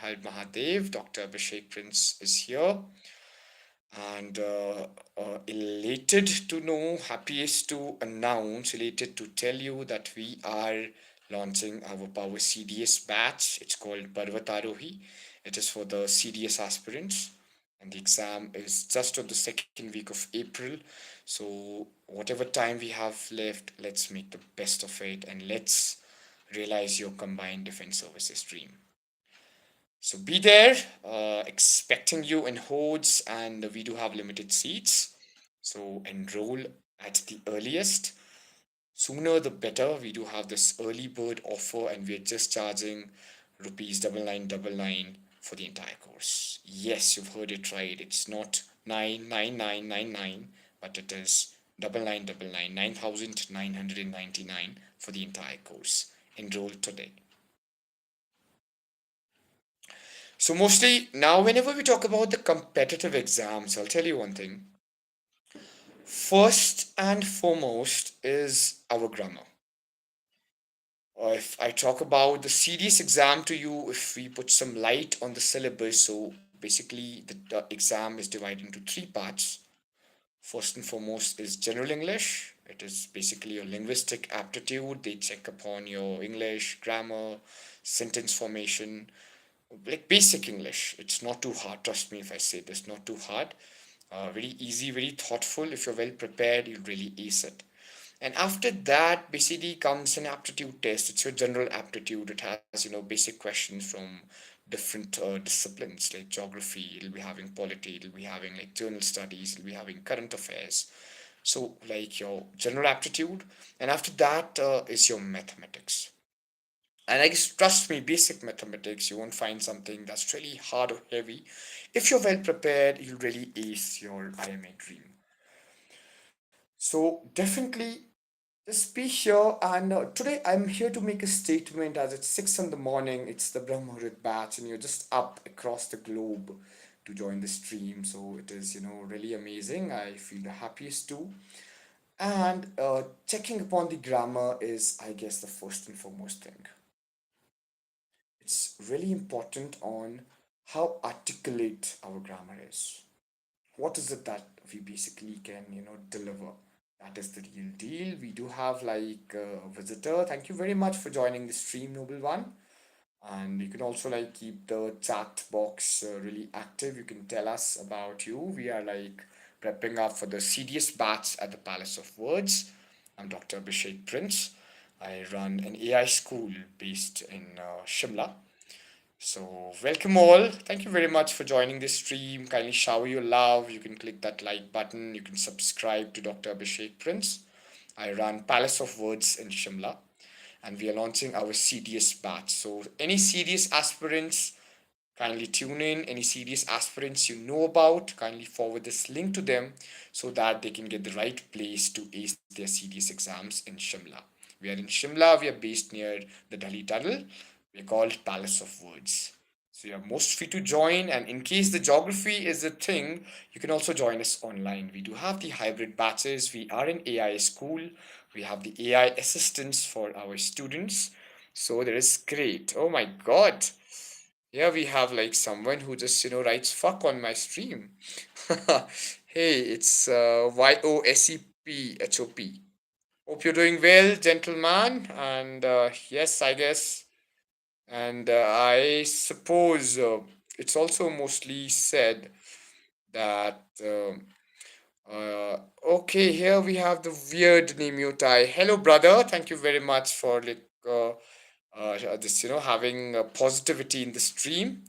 Har Mahadev. Dr. Abhishek Prince is here, and elated to know, happiest to announce, elated to tell you that we are launching our Power CDS batch. It's called Parvatarohi. It is for the CDS aspirants, and the exam is just on the second week of April. So, whatever time we have left, let's make the best of it and let's realize your combined defense services dream. So be there, expecting you in hordes, and we do have limited seats. So enroll at the earliest. Sooner the better. We do have this early bird offer, and we're just charging rupees 9999 for the entire course. Yes, you've heard it right. It's not 99999, but it is 9999, 9999 for the entire course. Enroll today. So mostly now, whenever we talk about the competitive exams, I'll tell you one thing. First and foremost is our grammar. If I talk about the serious exam to you, if we put some light on the syllabus, so basically the exam is divided into three parts. First and foremost is general English. It is basically your linguistic aptitude. They check upon your English, grammar, sentence formation, like basic English. It's not too hard. Trust me if I say this, not too hard. Very easy, very thoughtful. If you're well prepared, you'll really ace it. And after that, basically comes an aptitude test. It's your general aptitude. It has, basic questions from different disciplines like geography. It'll be having polity. It'll be having like journal studies. It'll be having current affairs. So like your general aptitude. And after that is your mathematics. And I guess, trust me, basic mathematics, you won't find something that's really hard or heavy. If you're well prepared, you'll really ace your IMA dream. So, definitely just be here. And today I'm here to make a statement as it's 6 in the morning. It's the Brahmarit batch, and you're just up across the globe to join the stream. So, it is, really amazing. I feel the happiest too. And checking upon the grammar is, I guess, the first and foremost thing. It's really important on how articulate our grammar is. What is it that we basically can, deliver? That is the real deal. We do have like a visitor. Thank you very much for joining the stream, Noble One. And you can also like keep the chat box really active. You can tell us about you. We are like prepping up for the CDS batch at the Palace of Words. I'm Dr. Abhishek Prince. I run an AI school based in Shimla. So, welcome all. Thank you very much for joining this stream. Kindly shower your love. You can click that like button. You can subscribe to Dr. Abhishek Prince. I run Palace of Words in Shimla, and we are launching our CDS batch. So, any CDS aspirants, kindly tune in. Any CDS aspirants you know about, kindly forward this link to them so that they can get the right place to ace their CDS exams in Shimla. We are in Shimla. We are based near the Delhi Tunnel. We are called Palace of Words. So you're most free to join, and in case the geography is a thing, you can also join us online. We do have the hybrid batches. We are in AI school. We have the AI assistants for our students. So there is great. Oh my God. Here we have like someone who just, writes fuck on my stream. Hey, it's YOSEPHOP. Hope you're doing well, gentleman. And yes, I guess. And I suppose it's also mostly said that. Okay, here we have the weird Nemutai. Hello, brother. Thank you very much for like this, having positivity in the stream.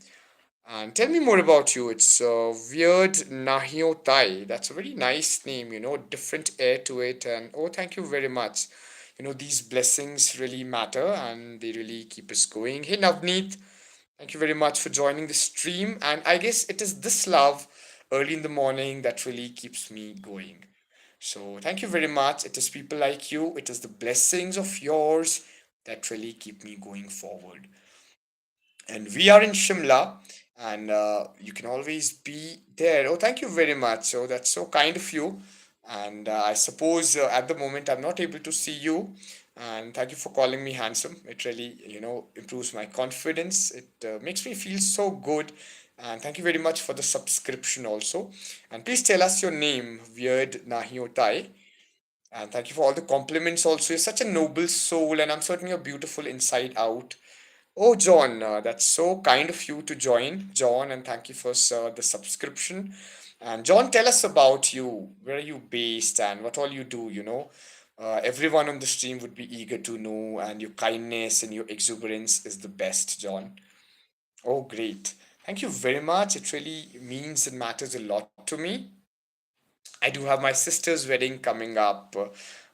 And tell me more about you. It's Weird Nahio Tai. That's a very nice name, different air to it. And oh, thank you very much. These blessings really matter and they really keep us going. Hey, Navneet, thank you very much for joining the stream. And I guess it is this love early in the morning that really keeps me going. So thank you very much. It is people like you, it is the blessings of yours that really keep me going forward. And we are in Shimla, and you can always be there. Oh, thank you very much. Oh, that's so kind of you. And I suppose at the moment I'm not able to see you. And thank you for calling me handsome. It really, improves my confidence. It makes me feel so good. And thank you very much for the subscription also. And please tell us your name, Weird Nahiotai. And thank you for all the compliments also. You're such a noble soul, and I'm certain you're beautiful inside out. Oh, John, that's so kind of you to join, John, and thank you for the subscription. And John, tell us about you. Where are you based and what all you do, everyone on the stream would be eager to know, and your kindness and your exuberance is the best, John. Oh, great. Thank you very much. It really means and matters a lot to me. I do have my sister's wedding coming up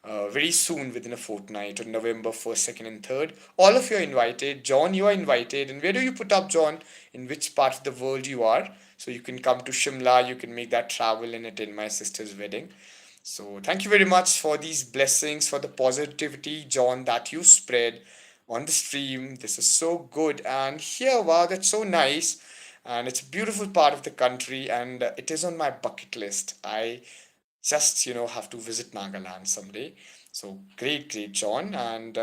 very soon, within a fortnight, on November 1st, 2nd, and 3rd. All of you are invited. John, you are invited. And where do you put up, John? In which part of the world you are? So you can come to Shimla, you can make that travel and attend my sister's wedding. So thank you very much for these blessings, for the positivity, John, that you spread on the stream. This is so good. And here, wow, that's so nice. And it's a beautiful part of the country, and it is on my bucket list. I just have to visit Nagaland someday. So great, great, John. And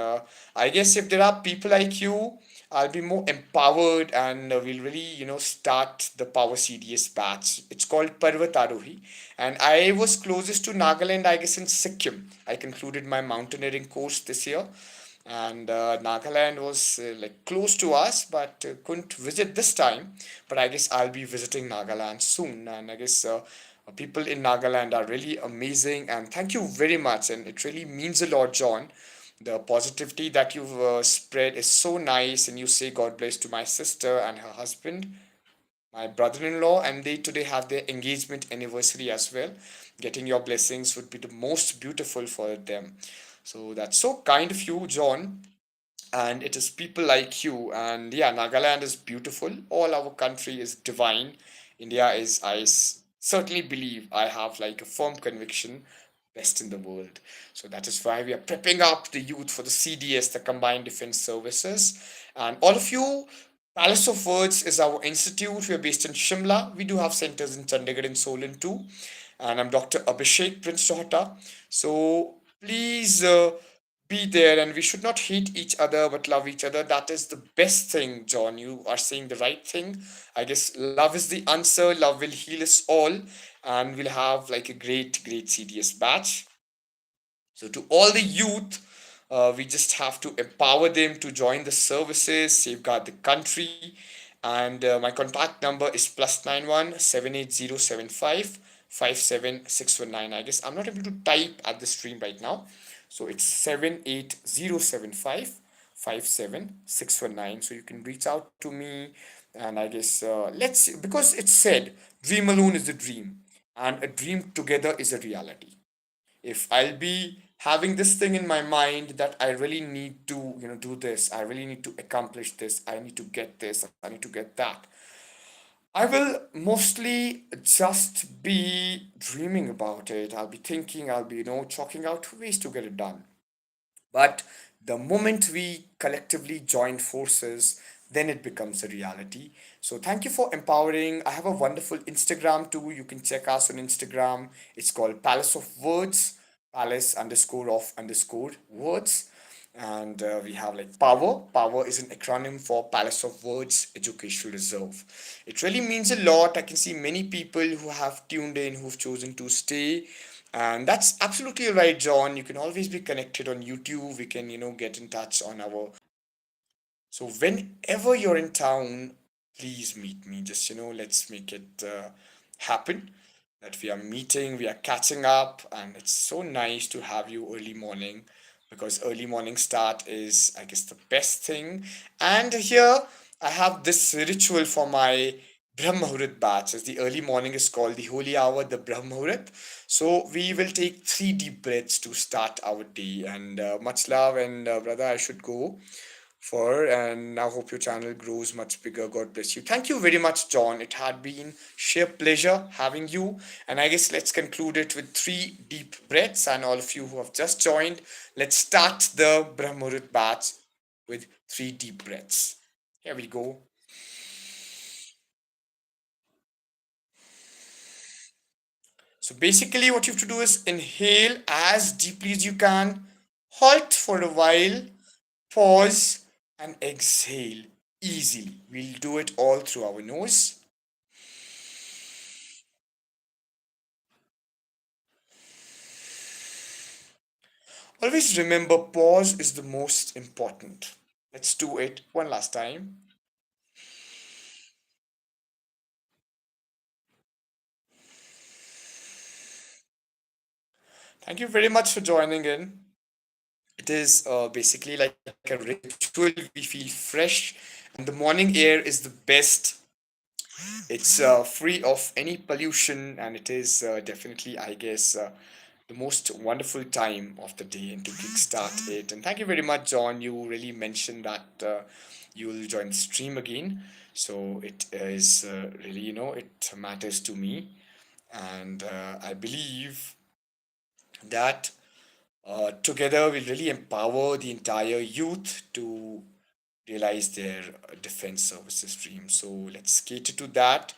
I guess if there are people like you, I'll be more empowered, and we'll really start the Power CDS batch. It's called Parvatarohi, and I was closest to Nagaland, I guess, in Sikkim. I concluded my mountaineering course this year, and Nagaland was like close to us, but couldn't visit this time. But I guess I'll be visiting Nagaland soon, and I guess people in Nagaland are really amazing. And thank you very much, and it really means a lot, John. The positivity that you've spread is so nice, and you say God bless to my sister and her husband, my brother-in-law, and they today have their engagement anniversary as well. Getting your blessings would be the most beautiful for them. So that's so kind of you, John. And it is people like you. And yeah, Nagaland is beautiful. All our country is divine. India is, certainly believe, I have like a firm conviction, best in the world. So that is why we are prepping up the youth for the CDS, the Combined Defense Services. And all of you, Palace of Words is our institute. We are based in Shimla. We do have centers in Chandigarh and Solon too. And I'm Dr. Abhishek Prince Tohota. So please be there, and we should not hate each other but love each other. That is the best thing, John. You are saying the right thing. I guess love is the answer. Love will heal us all, and we'll have like a great, great CDS batch. So, to all the youth, we just have to empower them to join the services, safeguard the country. And my contact number is +91 78075 57619. I guess I'm not able to type at the stream right now. So, it's 78075 57619. So, you can reach out to me. And I guess because it's said, dream alone is a dream, and a dream together is a reality. If I'll be having this thing in my mind that I really need to do this, I really need to accomplish this, I need to get this, I need to get that, I will mostly just be dreaming about it. I'll be thinking, I'll be chalking out ways to get it done. But the moment we collectively join forces, then it becomes a reality. So thank you for empowering. I have a wonderful Instagram too. You can check us on Instagram. It's called Palace of Words, Palace underscore of underscore words. And we have like Power. Power is an acronym for Palace of Words Educational Reserve. It really means a lot. I can see many people who have tuned in, who've chosen to stay. And that's absolutely right, John. You can always be connected on YouTube. We can, get in touch on our. So whenever you're in town, please meet me. Just, let's make it happen. That we are meeting, we are catching up, and it's so nice to have you early morning, because early morning start is, I guess, the best thing. And here I have this ritual for my Brahmahurat batch, as the early morning is called the holy hour, the Brahmahurat. So we will take 3 deep breaths to start our day. And much love, and brother, I should go for, and I hope your channel grows much bigger. God bless you. Thank you very much, John. It had been sheer pleasure having you. And I guess let's conclude it with 3 deep breaths. And all of you who have just joined, let's start the Brahmurit batch with 3 deep breaths. Here we go. So basically, what you have to do is inhale as deeply as you can, Halt for a while, pause, and exhale easily. We'll do it all through our nose. Always remember, pause is the most important. Let's do it one last time. Thank you very much for joining in. It is basically like a ritual. We feel fresh, and the morning air is the best. It's free of any pollution, and it is definitely, I guess, the most wonderful time of the day and to kickstart it. And thank you very much, John. You really mentioned that you will join the stream again. So it is really, it matters to me. And I believe that together we'll really empower the entire youth to realize their defense services dream. So let's cater to that.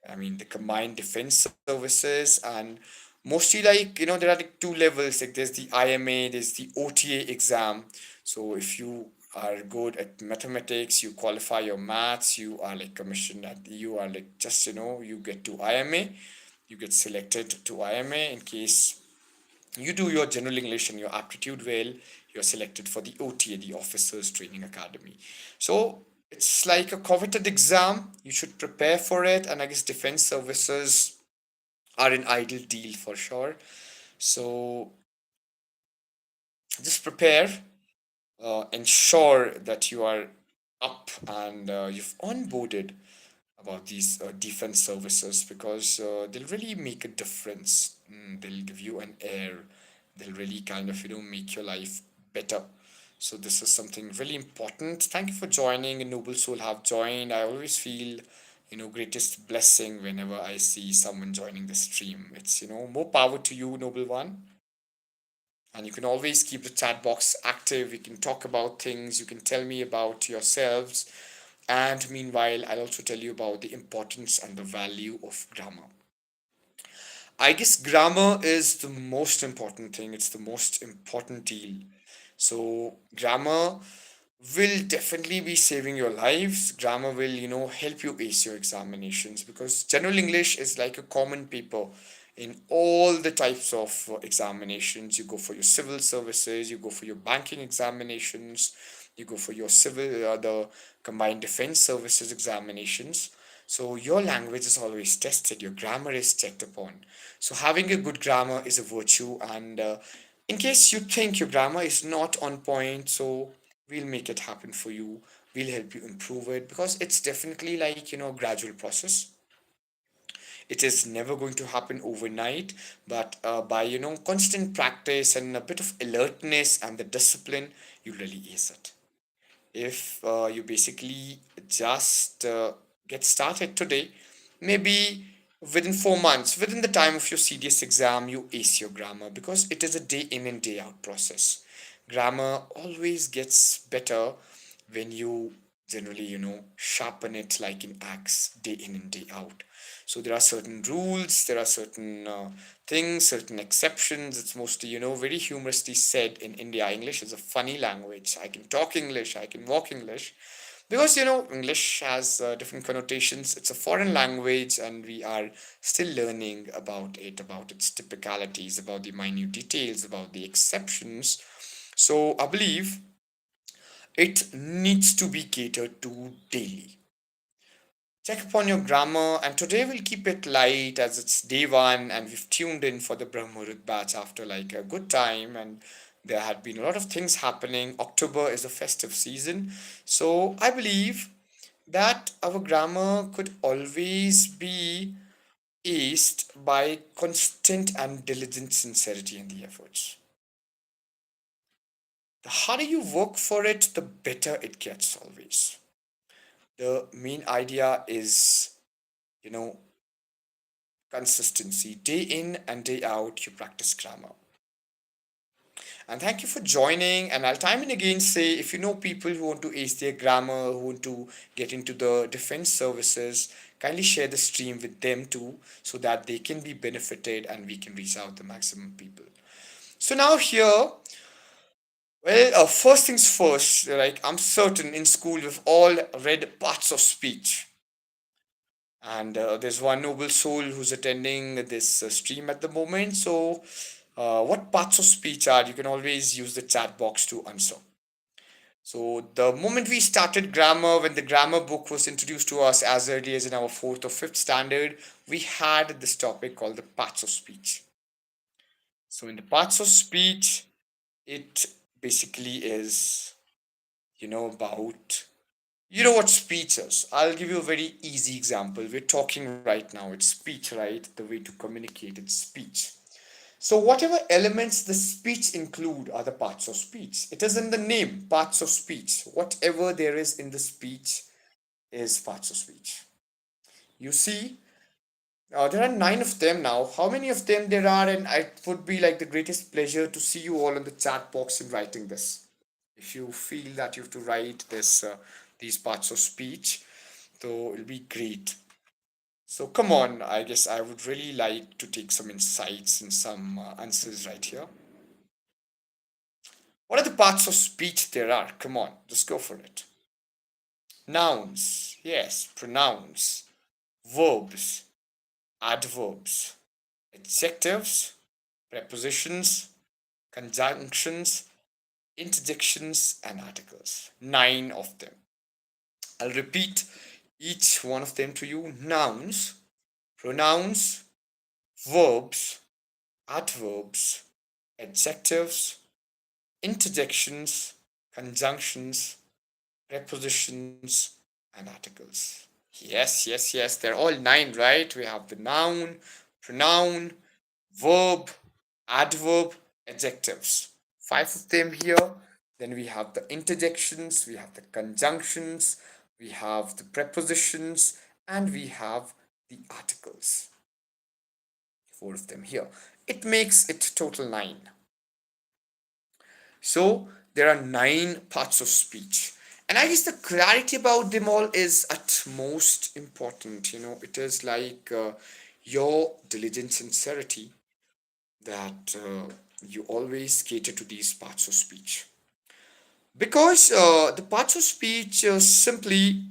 I mean, the combined defense services, and mostly like, there are like two levels. Like there's the IMA, there's the OTA exam. So if you are good at mathematics, you qualify your maths, you are like commissioned at, you are like just, you get to IMA, you get selected to IMA. In case you do your general English and your aptitude well, you're selected for the OTA, the Officers Training Academy. So it's like a coveted exam. You should prepare for it, and I guess defense services are an ideal deal for sure. So just prepare, ensure that you are up and you've onboarded about these defense services, because they'll really make a difference. They'll give you an air. They'll really kind of, make your life better. So this is something really important. Thank you for joining. A noble soul have joined. I always feel, greatest blessing whenever I see someone joining the stream. It's, more power to you, noble one. And you can always keep the chat box active. We can talk about things. You can tell me about yourselves. And meanwhile, I'll also tell you about the importance and the value of grammar. I guess grammar is the most important thing, it's the most important deal. So, grammar will definitely be saving your lives. Grammar will, help you ace your examinations, because general English is like a common paper in all the types of examinations. You go for your civil services, you go for your banking examinations, you go for your civil, the combined defense services examinations. So your language is always tested, your grammar is checked upon. So having a good grammar is a virtue, and in case you think your grammar is not on point, so we'll make it happen for you. We'll help you improve it, because it's definitely like, gradual process. It is never going to happen overnight, but by, constant practice and a bit of alertness and the discipline, you really ace it. If you basically just get started today, maybe within 4 months, within the time of your CDS exam, you ace your grammar, because it is a day in and day out process. Grammar always gets better when you generally, sharpen it like an axe day in and day out. So there are certain rules, there are certain things, certain exceptions. It's mostly, very humorously said in India, English is a funny language. I can talk English, I can walk English. Because, English has different connotations. It's a foreign language, and we are still learning about it, about its typicalities, about the minute details, about the exceptions. So I believe it needs to be catered to daily. Check upon your grammar, and today we'll keep it light as it's day one, and we've tuned in for the Brahmurut batch after like a good time, and there had been a lot of things happening. October is a festive season, so I believe that our grammar could always be aced by constant and diligent sincerity in the efforts. The harder you work for it, the better it gets always. The main idea is, you know, consistency. Day in and day out, you practice grammar. And thank you for joining. And I'll time and again say, if you know people who want to ace their grammar, who want to get into the defense services, kindly share the stream with them too, so that they can be benefited and we can reach out the maximum people. So now here, Well, first things first, like I'm certain in school we've all read parts of speech. And there's one noble soul who's attending this stream at the moment. So, what parts of speech are? You can always use the chat box to answer. So, the moment we started grammar, when the grammar book was introduced to us as early as in our fourth or fifth standard, we had this topic called the parts of speech. So, in the parts of speech, it basically is, about you know what speech is. I'll give you a very easy example. We're talking right now. It's speech, right? The way to communicate, it's speech. So, whatever elements the speech include are the parts of speech. It is in the name, parts of speech. Whatever there is in the speech is parts of speech. You see, there are nine of them now. How many of them there are? And it would be like the greatest pleasure to see you all in the chat box in writing this. If you feel that you have to write these parts of speech, so it'll be great. So come on, I guess I would really like to take some insights and some answers right here. What are the parts of speech there are? Come on, just go for it. Nouns, yes, pronouns, verbs, adverbs, adjectives, prepositions, conjunctions, interjections, and articles. Nine of them. I'll repeat each one of them to you. Nouns, pronouns, verbs, adverbs, adjectives, interjections, conjunctions, prepositions, and articles. Yes, yes, yes, they're all nine, right? We have the noun, pronoun, verb, adverb, adjectives. Five of them here. Then we have the interjections, we have the conjunctions, we have the prepositions, and we have the articles. Four of them here. It makes it total nine. So there are nine parts of speech. And I guess the clarity about them all is at most important. It is like your diligent sincerity that you always cater to these parts of speech. Because the parts of speech simply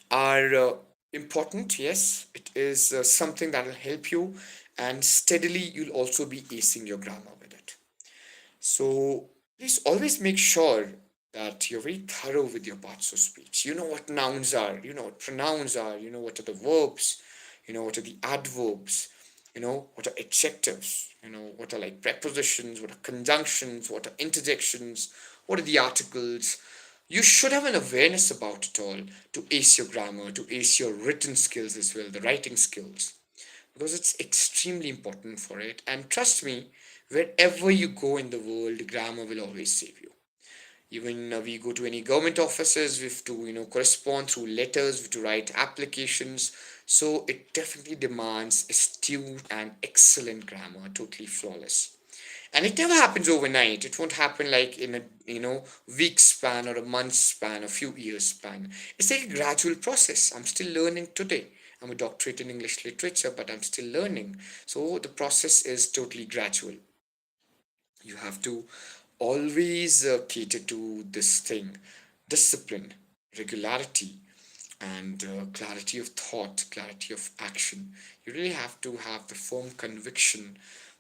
are important, yes, it is something that will help you, and steadily you'll also be acing your grammar with it. So please always make sure that you're very thorough with your parts of speech. You know what nouns are, you know what pronouns are, you know what are the verbs, you know what are the adverbs, you know what are adjectives, you know what are like prepositions, what are conjunctions, what are interjections, what are the articles. You should have an awareness about it all to ace your grammar, to ace your written skills as well, the writing skills, because it's extremely important for it. And trust me, wherever you go in the world, grammar will always save you. Even we go to any government offices, we have to correspond through letters, we have to write applications. So it definitely demands astute and excellent grammar, totally flawless. And it never happens overnight. It won't happen like in a week span or a month span, a few years span. It's like a gradual process. I'm still learning today. I'm a doctorate in English literature, but I'm still learning. So the process is totally gradual. You have to always cater to this thing: discipline, regularity, and clarity of thought, clarity of action. You really have to have the firm conviction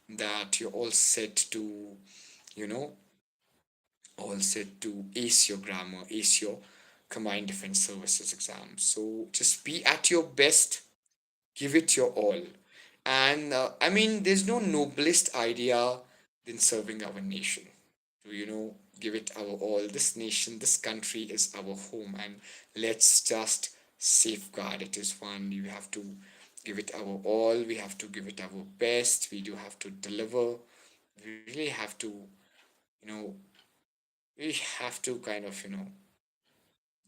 that you're all set to, you know, all set to ace your grammar, ace your Combined Defense Services exam. So just be at your best, give it your all. And I mean, there's no noblest idea than serving our nation. To, give it our all. This nation, this country is our home, and let's just safeguard it as one. You have to give it our all. We have to give it our best. We do have to deliver. We really have to, you know, we have to kind of,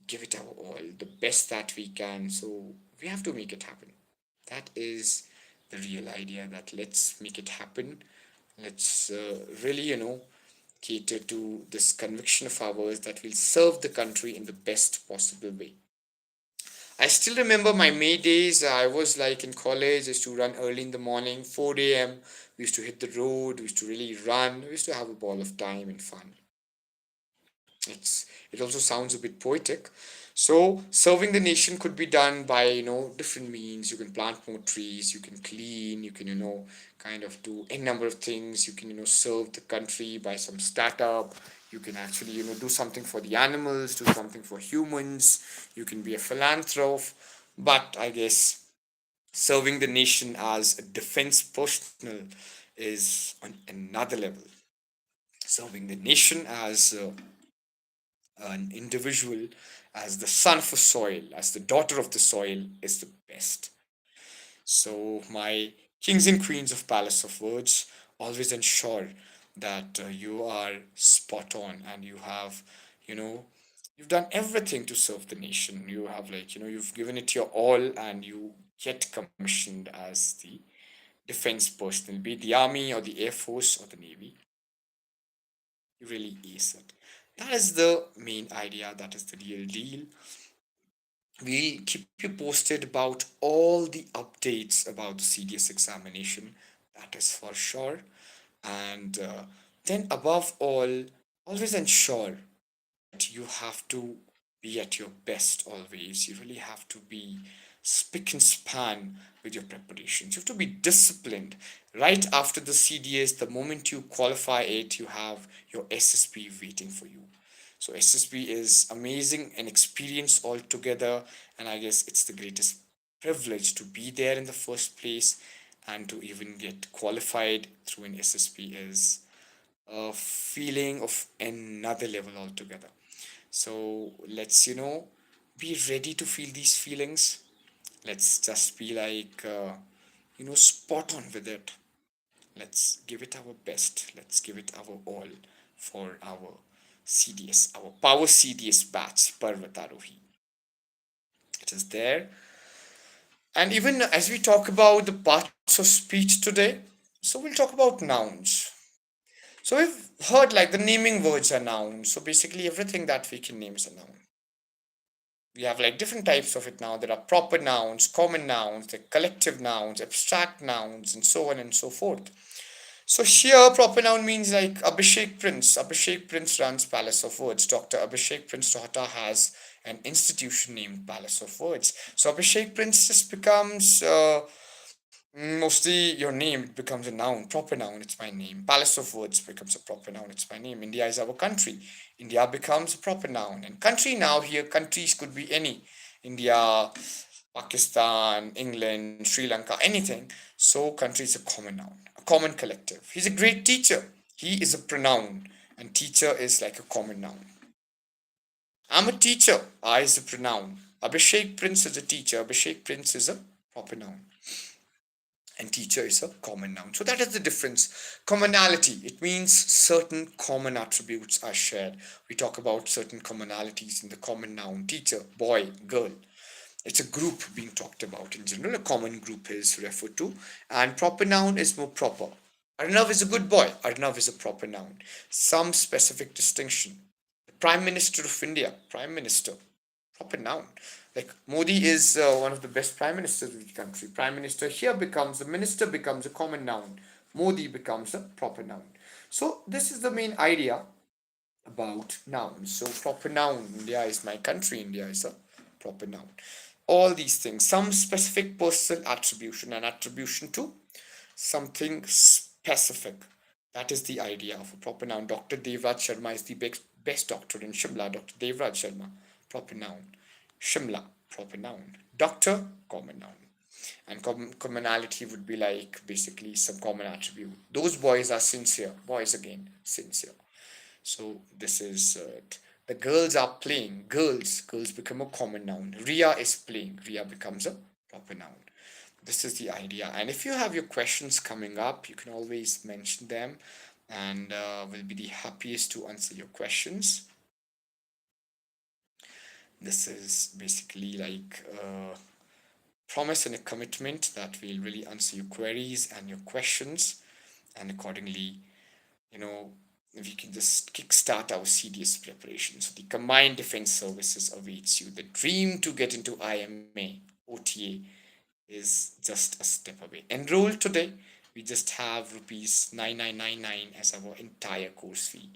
give it our all, the best that we can. So we have to make it happen. That is the real idea, that let's make it happen. Let's really, cater to this conviction of ours that we'll serve the country in the best possible way. I still remember my May days. I was like in college, I used to run early in the morning, 4 a.m. We used to hit the road, we used to really run, we used to have a ball of time and fun. It also sounds a bit poetic. So serving the nation could be done by different means. You can plant more trees, you can clean, you can kind of do a number of things. You can serve the country by some startup. You can actually do something for the animals, do something for humans. You can be a philanthrope. But I guess serving the nation as a defense personnel is on another level. Serving the nation as an individual, as the son of a soil, as the daughter of the soil, is the best. So, my kings and queens of Palace of Words, always ensure that you are spot on and you know, you've done everything to serve the nation. You have, like, you've given it your all and you get commissioned as the defense personnel, be it the army or the air force or the navy. You really ace it. That is the main idea, that is the real deal. We'll keep you posted about all the updates about the CDS examination, that is for sure. And then, above all, always ensure you have to be at your best always. You really have to be spick and span with your preparations. You have to be disciplined. Right after the CDS, the moment you qualify it, you have your SSP waiting for you. So SSP is amazing and experience altogether, and I guess it's the greatest privilege to be there in the first place and to even get qualified through an SSP is a feeling of another level altogether. So let's, be ready to feel these feelings. Let's just be like, spot on with it. Let's give it our best. Let's give it our all for our CDS, our Power CDS batch, Parvatarohi. It is there. And even as we talk about the parts of speech today, so we'll talk about nouns. So we've heard like the naming words are nouns. So basically everything that we can name is a noun. We have like different types of it now. There are proper nouns, common nouns, the collective nouns, abstract nouns, and so on and so forth. So here, proper noun means like Abhishek Prince. Abhishek Prince runs Palace of Words. Dr. Abhishek Prince Tohata has an institution named Palace of Words. So Abhishek Prince just becomes mostly your name. It becomes a noun, proper noun. It's my name. Palace of Words becomes a proper noun. It's my name. India is our country. India becomes a proper noun. And country now here, countries could be any. India, Pakistan, England, Sri Lanka, anything. So country is a common noun, a common collective. He's a great teacher. He is a pronoun. And teacher is like a common noun. I'm a teacher. I is a pronoun. Abhishek Prince is a teacher. Abhishek Prince is a proper noun, and teacher is a common noun. So that is the difference. Commonality, it means certain common attributes are shared. We talk about certain commonalities in the common noun: teacher, boy, girl. It's a group being talked about in general. A common group is referred to, and proper noun is more proper. Arnav is a good boy. Arnav is a proper noun. Some specific distinction. The Prime Minister of India, Prime Minister, proper noun. Like Modi is one of the best prime ministers of the country. Prime minister here becomes a minister, becomes a common noun. Modi becomes a proper noun. So this is the main idea about nouns. So proper noun, India is my country. India is a proper noun. All these things, some specific personal attribution, and attribution to something specific. That is the idea of a proper noun. Dr. Devraj Sharma is the best doctor in Shimla. Dr. Devraj Sharma, proper noun. Shimla, proper noun. Doctor, common noun. And commonality would be like basically some common attribute. Those boys are sincere. Boys again, sincere. So this is the girls are playing. Girls become a common noun. Ria is playing. Ria becomes a proper noun. This is the idea. And if you have your questions coming up, you can always mention them, and we'll be the happiest to answer your questions. This is basically like a promise and a commitment that we'll really answer your queries and your questions, and accordingly, you know, we can just kickstart our CDS preparation. So the Combined Defense Services awaits you. The dream to get into IMA, OTA is just a step away. Enroll today. We just have rupees 9999 as our entire course fee.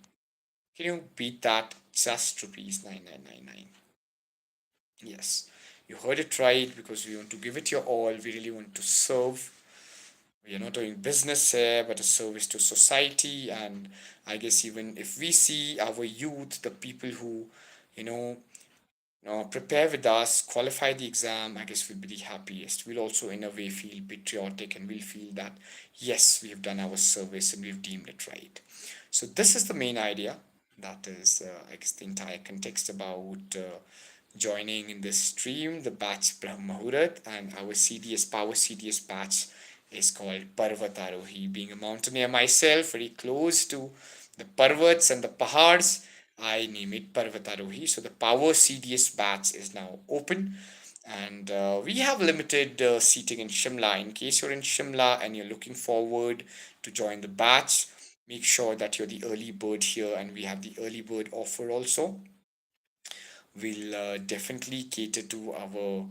Can you beat that? Just rupees 9999. Yes, you heard it right, because we want to give it your all. We really want to serve. We are not doing business here, but a service to society. And I guess even if we see our youth, the people who, you know, prepare with us, qualify the exam, I guess we'll be the happiest. We'll also, in a way, feel patriotic, and we'll feel that, yes, we have done our service and we've deemed it right. So, this is the main idea. That is, I guess, the entire context about joining in this stream, the batch Brahma Muhurat, and our CDS, Power CDS batch is called Parvatarohi. Being a mountaineer myself, very close to the Parvats and the Pahars, I name it Parvatarohi. So the Power CDS batch is now open, and we have limited seating in Shimla. In case you're in Shimla and you're looking forward to join the batch, make sure that you're the early bird here, and we have the early bird offer also. We'll definitely cater to our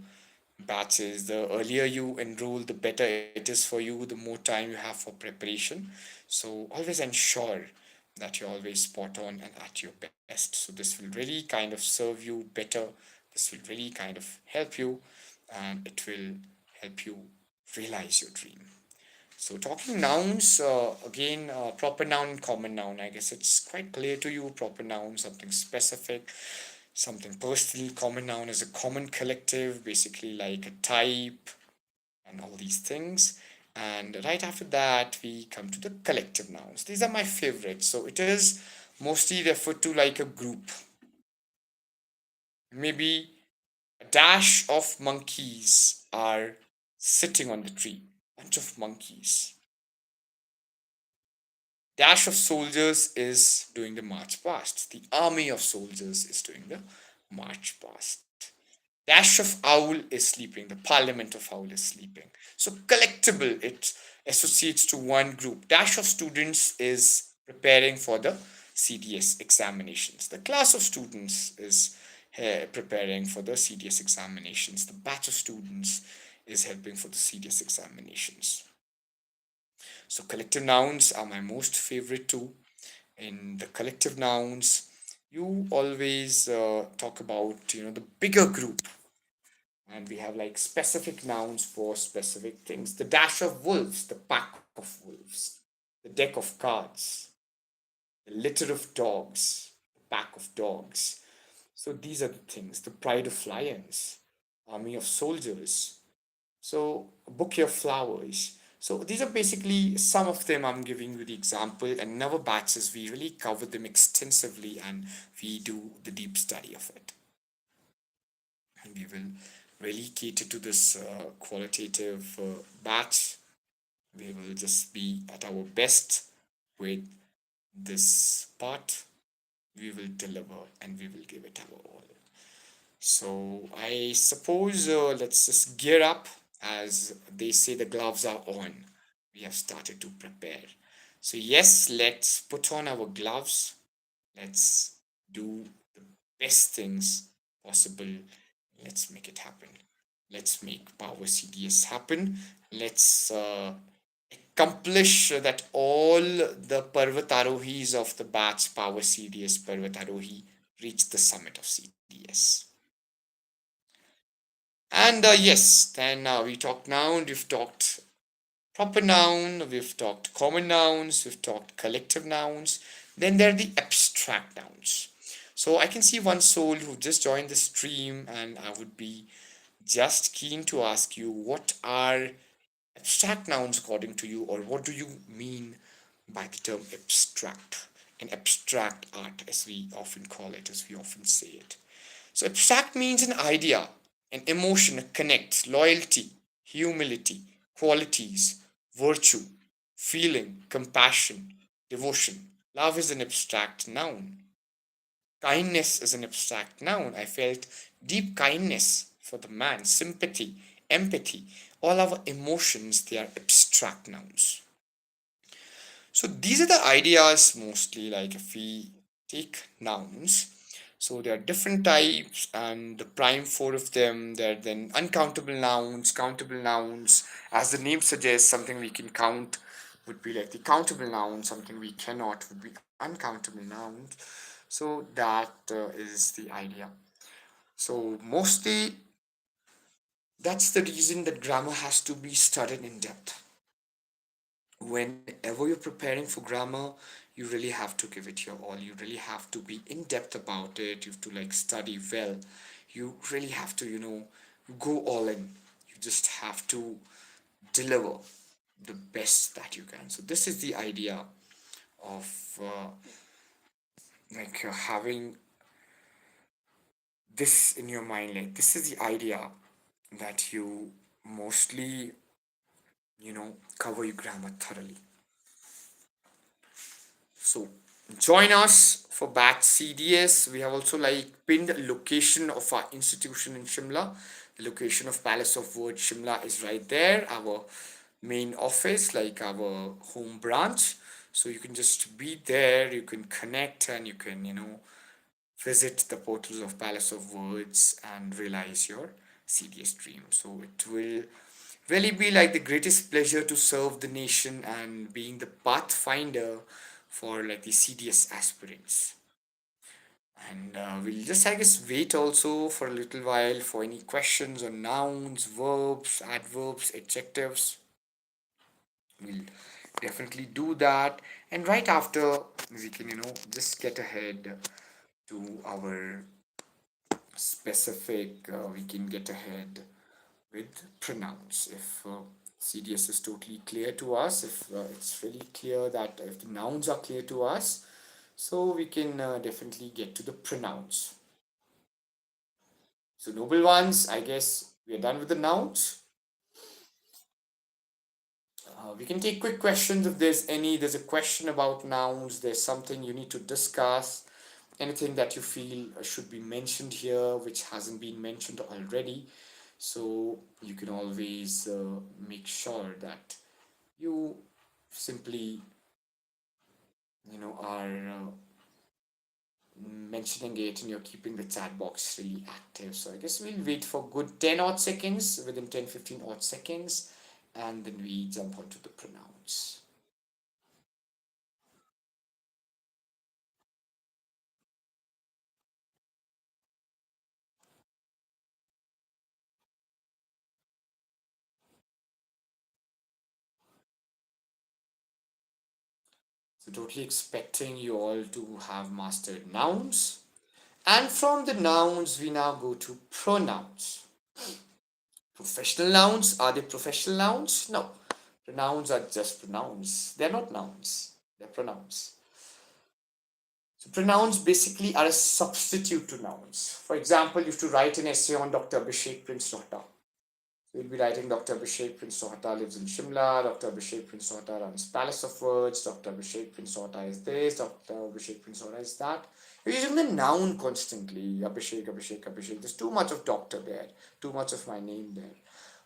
batches. The earlier you enroll, the better it is for you, the more time you have for preparation. So always ensure that you're always spot on and at your best. So this will really kind of serve you better. This will really kind of help you, and it will help you realize your dream. So talking nouns, again, proper noun, common noun. I guess it's quite clear to you. Proper noun, something specific, something personal. Common noun is a common collective, basically like a type and all these things. And right after that, we come to the collective nouns. These are my favorites. So it is mostly referred to like a group. Maybe a dash of monkeys are sitting on the tree. Bunch of monkeys. Dash of soldiers is doing the march past. The army of soldiers is doing the march past. Dash of owl is sleeping. The parliament of owl is sleeping. So collectible, it associates to one group. Dash of students is preparing for the CDS examinations. The class of students is preparing for the CDS examinations. The batch of students is helping for the CDS examinations. So collective nouns are my most favorite too. In the collective nouns, you always talk about the bigger group, and we have like specific nouns for specific things. The dash of wolves, the pack of wolves, the deck of cards, the litter of dogs, the pack of dogs. So these are the things. The pride of lions, army of soldiers. So a bouquet of flowers. So these are basically some of them. I'm giving you the example, and in our batches we really cover them extensively, and we do the deep study of it. And we will really cater to this qualitative batch. We will just be at our best with this part. We will deliver and we will give it our all. So I suppose let's just gear up. As they say, the gloves are on. We have started to prepare. So yes, let's put on our gloves. Let's do the best things possible. Let's make it happen. Let's make Power CDS happen. Let's accomplish that all the Parvatarohis of the batch Power CDS Parvatarohi reach the summit of CDS. And yes, then we talked noun, we've talked proper noun, we've talked common nouns, we've talked collective nouns. Then there are the abstract nouns. So I can see one soul who just joined the stream, and I would be just keen to ask you, what are abstract nouns according to you, or what do you mean by the term abstract? An abstract art, as we often call it, as we often say it. So abstract means an idea, an emotion, a connect, loyalty, humility, qualities, virtue, feeling, compassion, devotion. Love is an abstract noun. Kindness is an abstract noun. I felt deep kindness for the man, sympathy, empathy. All our emotions, they are abstract nouns. So these are the ideas mostly, like if we take nouns. So there are different types, and the prime four of them, there are then uncountable nouns, countable nouns. As the name suggests, something we can count would be like the countable noun, something we cannot would be uncountable nouns. So that is the idea. So mostly that's the reason that grammar has to be studied in depth. Whenever you're preparing for grammar, you really have to give it your all. You really have to be in depth about it. You have to like study well. You really have to, go all in. You just have to deliver the best that you can. So this is the idea of having this in your mind. Like this is the idea that you mostly, cover your grammar thoroughly. So join us for batch CDS. We have also like pinned location of our institution in Shimla. The location of Palace of Words Shimla is right there. Our main office, like our home branch. So you can just be there. You can connect and you can visit the portals of Palace of Words and realize your CDS dream. So it will really be like the greatest pleasure to serve the nation and being the pathfinder for like the CDS aspirants. And we'll just, I guess, wait also for a little while for any questions on nouns, verbs, adverbs, adjectives. We'll definitely do that. And right after, we can, just get ahead to our specific, we can get ahead with pronouns. If CDS is totally clear to us, if it's really clear that if the nouns are clear to us, so we can definitely get to the pronouns. So, noble ones, I guess we are done with the nouns. We can take quick questions if there's any. There's a question about nouns, there's something you need to discuss, anything that you feel should be mentioned here which hasn't been mentioned already. So, you can always make sure that you simply are mentioning it and you're keeping the chat box really active. So I guess we'll wait for good 10 odd seconds, within 10 15 odd seconds, and then we jump onto the pronouns. So totally expecting you all to have mastered nouns. And from the nouns, we now go to pronouns. Professional nouns, are they professional nouns? No. Pronouns are just pronouns. They're not nouns, they're pronouns. So pronouns basically are a substitute to nouns. For example, you have to write an essay on Dr. Abhishek Prince Rohta. So you'll be writing Dr. Abhishek Prince Rohta lives in Shimla, Dr. Abhishek Prince Rohta runs Palace of Words, Dr. Abhishek Prince Rohta is this, Dr. Abhishek Prince Rohta is that. You're using the noun constantly, Abhishek, Abhishek, Abhishek. There's too much of doctor there, too much of my name there.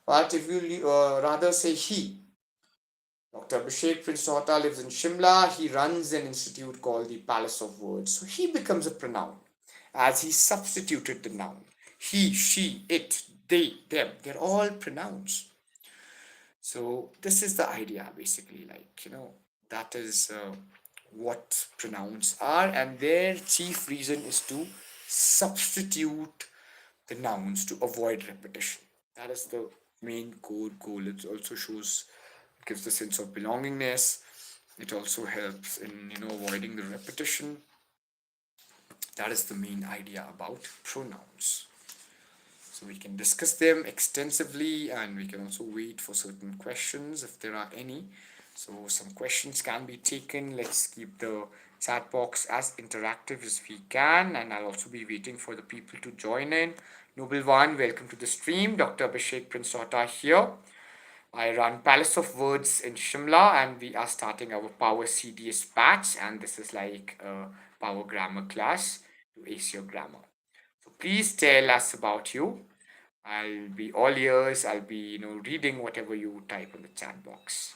But if you rather say he, Dr. Abhishek Prince Rohta lives in Shimla. He runs an institute called the Palace of Words. So he becomes a pronoun as he substituted the noun. He, she, it, they, them. They're all pronouns. So this is the idea basically. That is what pronouns are, and their chief reason is to substitute the nouns to avoid repetition. That is the main core goal. It also shows, it gives the sense of belongingness. It also helps in avoiding the repetition. That is the main idea about pronouns. So we can discuss them extensively, and we can also wait for certain questions if there are any. So some questions can be taken. Let's keep the chat box as interactive as we can, and I'll also be waiting for the people to join in. Noble One, welcome to the stream. Dr. Abhishek Prince Rohta here. I run Palace of Words in Shimla, and we are starting our Power CDS batch, and this is like a Power Grammar class to ace your grammar. So please tell us about you. I'll be all ears. I'll be, reading whatever you type in the chat box.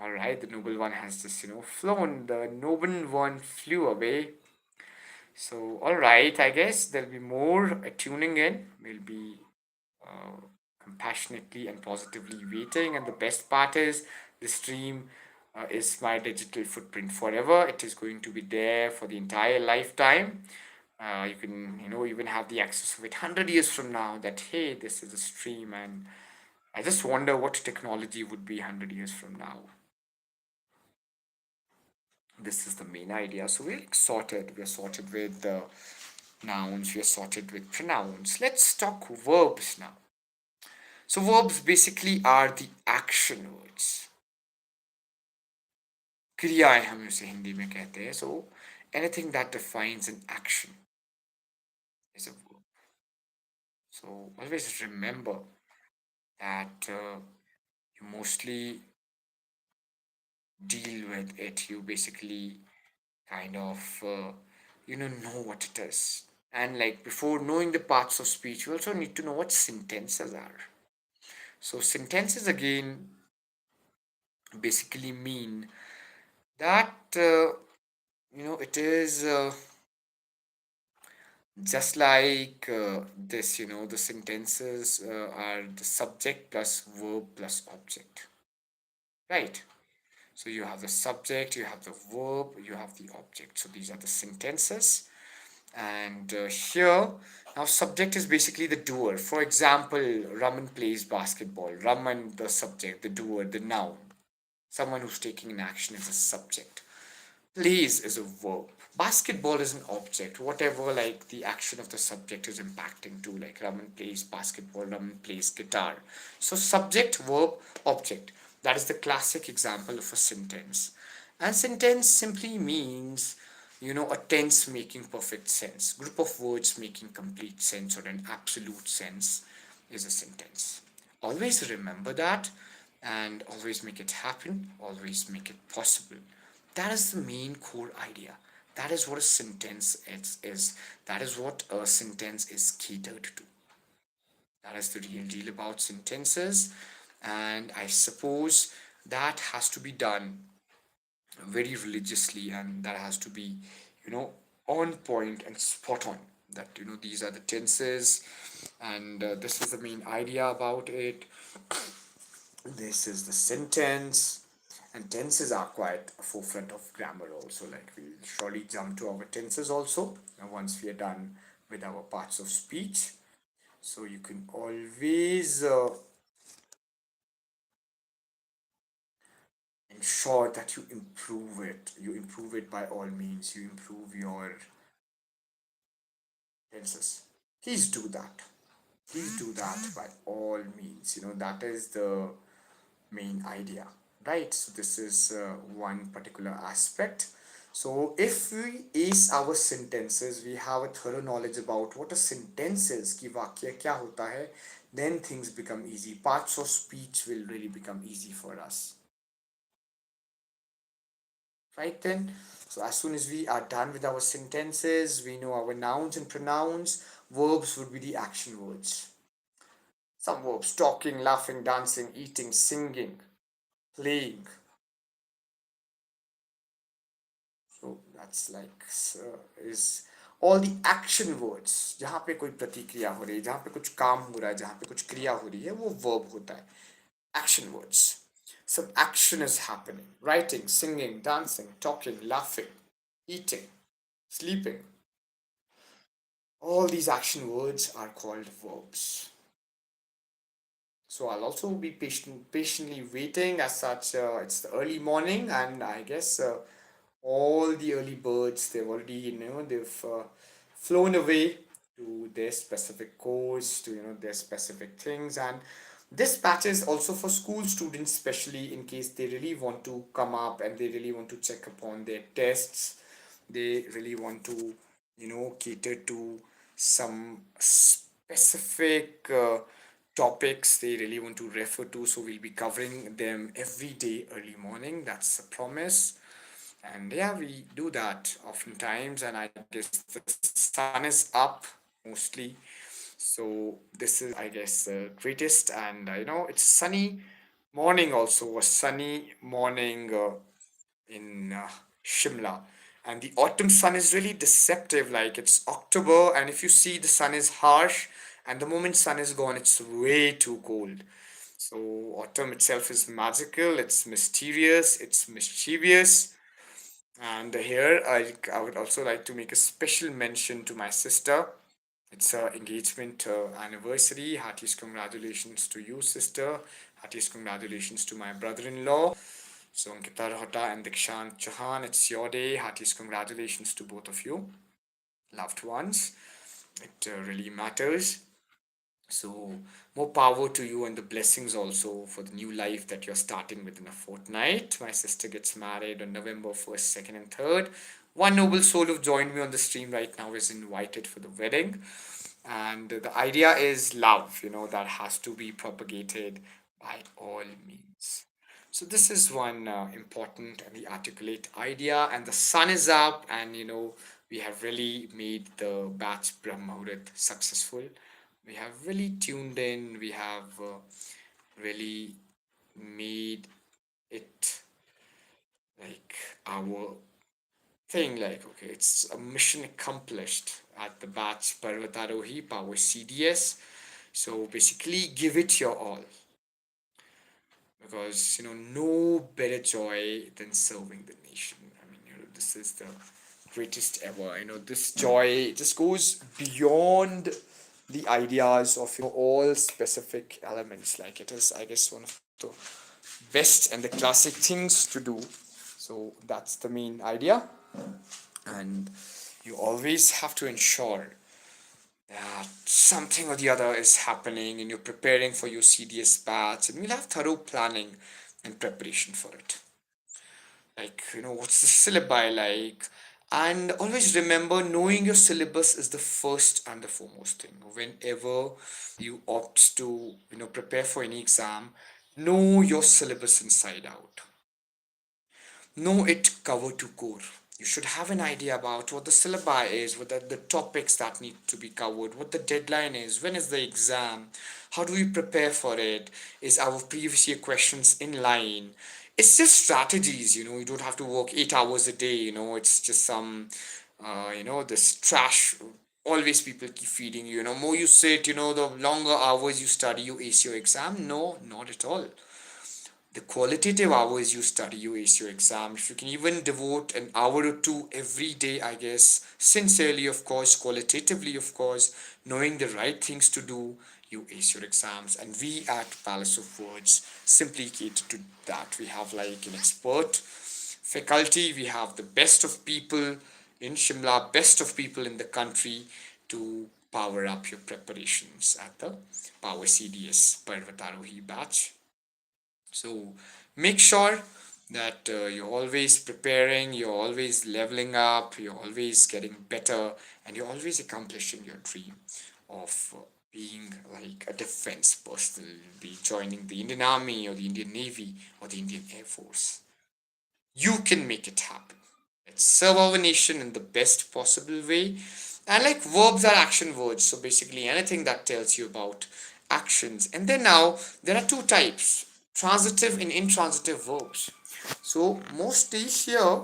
All right, the noble one has just, flown. The noble one flew away. So, all right, I guess there'll be more tuning in. We'll be compassionately and positively waiting. And the best part is the stream is my digital footprint forever. It is going to be there for the entire lifetime. You can, even have the access of it 100 years from now that, hey, this is a stream. And I just wonder what technology would be 100 years from now. This is the main idea. So we're sorted. We're sorted with the nouns. We're sorted with pronouns. Let's talk verbs now. So verbs basically are the action words. क्रियाएं हम उसे हिंदी में कहते हैं. So anything that defines an action is a verb. So always remember that you mostly deal with it. You basically kind of know what it is. And like before knowing the parts of speech, you also need to know what sentences are. So sentences again basically mean that it is just like this. The sentences are the subject plus verb plus object, right? So you have the subject, you have the verb, you have the object. So these are the sentences. And here, now subject is basically the doer. For example, Raman plays basketball. Raman, the subject, the doer, the noun. Someone who's taking an action is a subject. Plays is a verb. Basketball is an object. Whatever like the action of the subject is impacting to, like Raman plays basketball, Raman plays guitar. So subject, verb, object. That is the classic example of a sentence. And sentence simply means, a tense making perfect sense. Group of words making complete sense or an absolute sense is a sentence. Always remember that and always make it happen, always make it possible. That is the main core idea. That is what a sentence is. That is what a sentence is catered to. That is the real deal about sentences. And I suppose that has to be done very religiously, and that has to be, on point and spot on. That, these are the tenses, and this is the main idea about it. This is the sentence, and tenses are quite a forefront of grammar also. Like we'll surely jump to our tenses also once we are done with our parts of speech. So you can always ensure that you improve it. You improve it by all means. You improve your tenses. Please do that. Please do that by all means. That is the main idea, right? So this is one particular aspect. So if we ace our sentences, we have a thorough knowledge about what a sentence is, कि वाक्य क्या होता है, then things become easy. Parts of speech will really become easy for us. Right then, so as soon as we are done with our sentences, we know our nouns and pronouns. Verbs would be the action words. Some verbs: talking, laughing, dancing, eating, singing, playing. So that's like is all the action words. जहाँ पे कोई प्रतिक्रिया हो रही है, जहाँ पे कुछ काम हो रहा है, जहाँ पे कुछ क्रिया हो रही है, वो verb होता है. Action words. Some action is happening. Writing, singing, dancing, talking, laughing, eating, sleeping. All these action words are called verbs. So I'll also be patiently waiting. As such, it's the early morning, and I guess all the early birds, they've already, they've flown away to their specific course, to their specific things. And this batch is also for school students, especially in case they really want to come up and they really want to check upon their tests. They really want to cater to some specific topics they really want to refer to. So we'll be covering them every day early morning. That's a promise. And yeah, we do that oftentimes. And I guess the sun is up mostly. So this is, I guess, the greatest. And it's sunny morning also. A sunny morning in Shimla. And the autumn sun is really deceptive. Like it's October, and if you see, the sun is harsh, and the moment sun is gone, it's way too cold. So autumn itself is magical, it's mysterious, it's mischievous. And here I would also like to make a special mention to my sister. It's her engagement anniversary. Heartiest congratulations to you, sister. Heartiest congratulations to my brother-in-law. So Ankita Rohta and Dikshant Chauhan, it's your day. Heartiest congratulations to both of you, loved ones. It really matters. So, more power to you and the blessings also for the new life that you're starting within a fortnight. My sister gets married on November 1st, 2nd, and 3rd. One noble soul who joined me on the stream right now is invited for the wedding. And the idea is love, that has to be propagated by all means. So, this is one important and the articulate idea. And the sun is up, and we have really made the batch Brahmahurat successful. We have really tuned in, we have really made it like our thing, like, okay, it's a mission accomplished at the batch Parvatarohi Power CDS. So basically, give it your all, because no better joy than serving the nation. I mean, this is the greatest ever. This joy just goes beyond the ideas of all specific elements. Like, it is, I guess, one of the best and the classic things to do. So that's the main idea. And you always have to ensure that something or the other is happening and you're preparing for your CDS batch, and we'll have thorough planning and preparation for it. Like, what's the syllabi like? And always remember, knowing your syllabus is the first and the foremost thing. Whenever you opt to, prepare for any exam, know your syllabus inside out. Know it cover to core. You should have an idea about what the syllabi is, what are the topics that need to be covered, what the deadline is, when is the exam, how do we prepare for it, is our previous year questions in line. It's just strategies, you don't have to work 8 hours a day, it's just some, this trash. Always people keep feeding you, more you sit, the longer hours you study, you ace your exam. No, not at all. The qualitative hours you study, you ace your exam. If you can even devote an hour or two every day, I guess, sincerely, of course, qualitatively, of course, knowing the right things to do, you ace your exams. And we at Palace of Words simply cater to that. We have like an expert faculty, we have the best of people in Shimla, best of people in the country to power up your preparations at the Power CDS Parvatarohi batch. So make sure that you're always preparing, you're always leveling up, you're always getting better, and you're always accomplishing your dream of being like a defense personnel, be joining the Indian Army or the Indian Navy or the Indian Air Force. You can make it happen. Let's serve our nation in the best possible way. And like, verbs are action words, so basically anything that tells you about actions. And then now there are two types: transitive and intransitive verbs. So mostly here,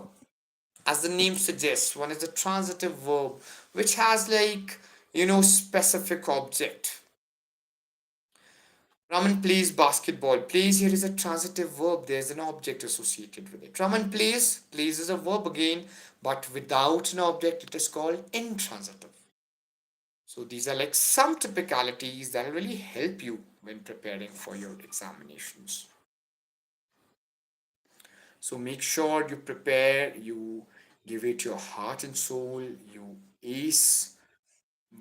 as the name suggests, one is a transitive verb which has like, specific object. Raman plays basketball. Plays here is a transitive verb. There's an object associated with it. Raman plays. Plays is a verb again, but without an object, it is called intransitive. So these are like some typicalities that will really help you when preparing for your examinations. So make sure you prepare, you give it your heart and soul, you ace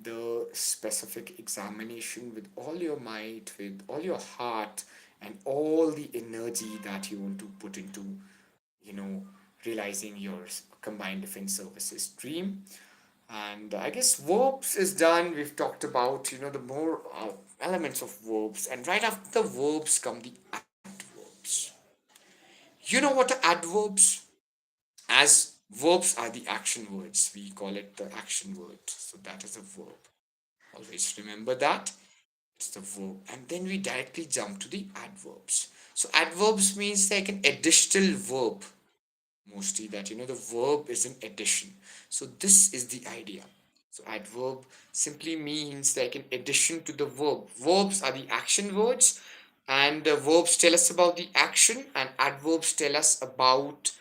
the specific examination with all your might, with all your heart, and all the energy that you want to put into, you know, realizing your combined defense services dream. And I guess verbs is done. We've talked about, the more elements of verbs. And right after the verbs come the adverbs. You know what are adverbs? As verbs are the action words, we call it the action word. So that is a verb. Always remember that. It's the verb. And then we directly jump to the adverbs. So adverbs means like an additional verb. Mostly that, the verb is an addition. So this is the idea. So adverb simply means like an addition to the verb. Verbs are the action words. And verbs tell us about the action, and adverbs tell us about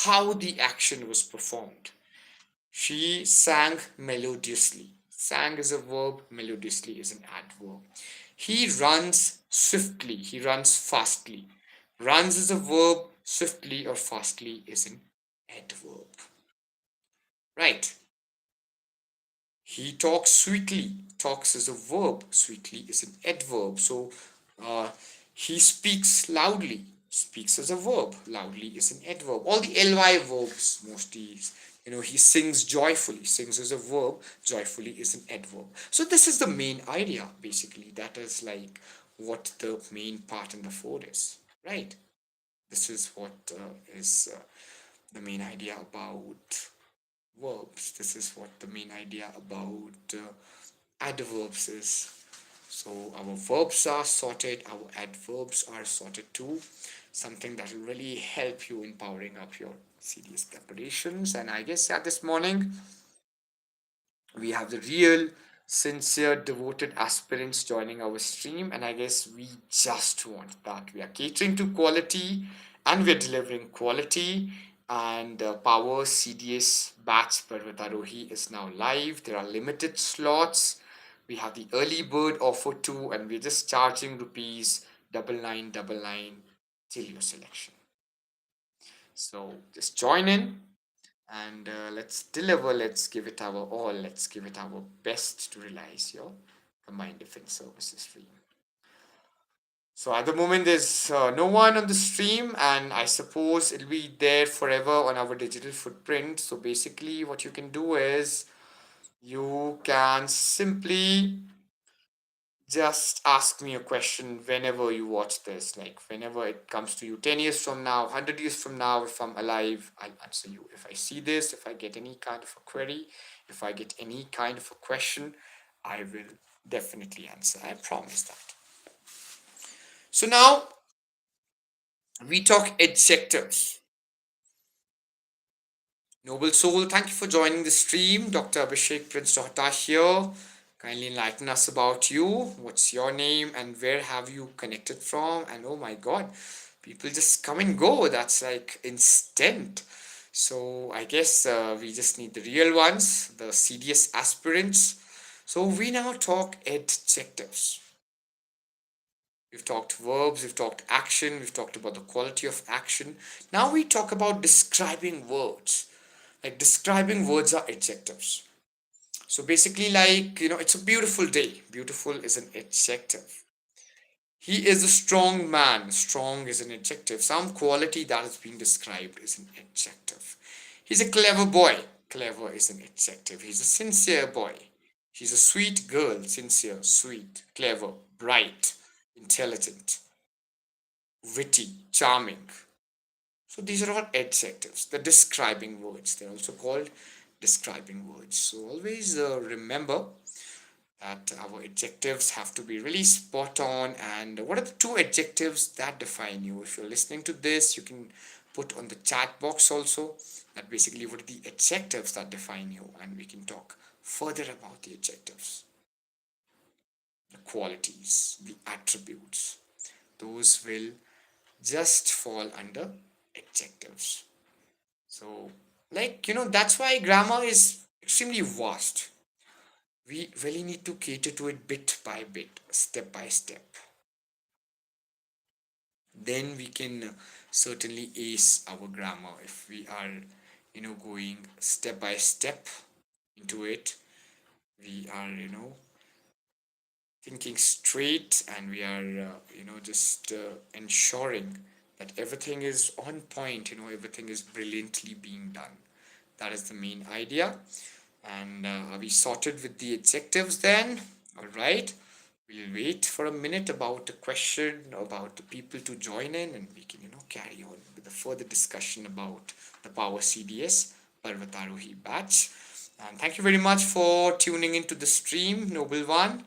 how the action was performed. She sang melodiously. Sang is a verb, melodiously is an adverb. He runs swiftly. He runs fastly. Runs is a verb, swiftly or fastly is an adverb. Right. He talks sweetly. Talks is a verb. Sweetly is an adverb. So uh, he speaks loudly. Speaks as a verb. Loudly is an adverb. All the ly verbs mostly. He sings joyfully. Sings is a verb. Joyfully is an adverb. So this is the main idea basically. That is like what the main part in the four is. Right. This is what is the main idea about verbs. This is what the main idea about adverbs is. So our verbs are sorted, our adverbs are sorted too. Something that will really help you in powering up your CDS preparations. And I guess this morning we have the real, sincere, devoted aspirants joining our stream, and I guess we just want that. We are catering to quality and we're delivering quality. And Power CDS batch Parvatarohi is now live. There are limited slots. We have the early bird offer too, and we're just charging rupees 9999 till your selection. So just join in and let's deliver, let's give it our all, let's give it our best to realize your combined defense services stream. So at the moment there's no one on the stream, and I suppose it'll be there forever on our digital footprint. So basically what you can do is you can simply just ask me a question whenever you watch this, like whenever it comes to you 10 years from now, 100 years from now. If I'm alive, I'll answer you. If I see this, if I get any kind of a query, if I get any kind of a question, I will definitely answer. I promise that. So now we talk adjectives. Noble soul, thank you for joining the stream. Dr. Abhishek Prince Dohta here. Kindly enlighten us about you. What's your name and where have you connected from? And oh my god, people just come and go. That's like instant. So I guess we just need the real ones, the CDS aspirants. So we now talk adjectives. We've talked verbs, we've talked action, we've talked about the quality of action. Now we talk about describing words. Like describing words are adjectives. So basically, like, it's a beautiful day. Beautiful is an adjective. He is a strong man. Strong is an adjective. Some quality that is being described is an adjective. He's a clever boy. Clever is an adjective. He's a sincere boy. She's a sweet girl. Sincere, sweet, clever, bright, intelligent, witty, charming. So these are all adjectives, the describing words. They're also called describing words. So always remember that our adjectives have to be really spot on. And what are the two adjectives that define you? If you're listening to this, you can put on the chat box also that basically what are the adjectives that define you, and we can talk further about the adjectives, the qualities, the attributes. Those will just fall under adjectives. So, like, that's why grammar is extremely vast. We really need to cater to it bit by bit, step by step. Then we can certainly ace our grammar if we are, going step by step into it. We are, thinking straight, and we are, just ensuring that everything is on point, everything is brilliantly being done. That is the main idea. And are we sorted with the adjectives then? All right. We'll wait for a minute about the question, about the people to join in, and we can, carry on with the further discussion about the Power CDS Parvatarohi batch. And thank you very much for tuning into the stream, Noble One.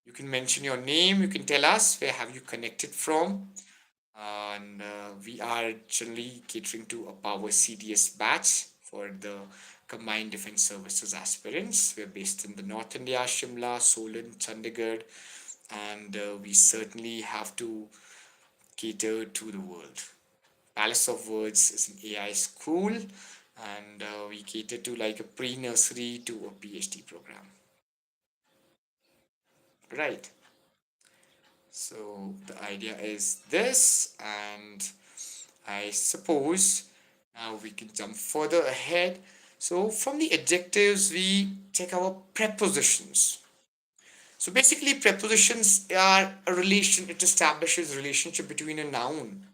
You can mention your name, you can tell us where have you connected from. And we are generally catering to a Power CDS batch for the Combined Defense Services aspirants. We're based in the North India, Shimla, Solan, Chandigarh, and we certainly have to cater to the world. Palace of Words is an AI school, and we cater to like a pre-nursery to a PhD program. Right. So the idea is this, and I suppose now we can jump further ahead. So from the adjectives, we take our prepositions. So basically, prepositions are a relation. It establishes a relationship between a noun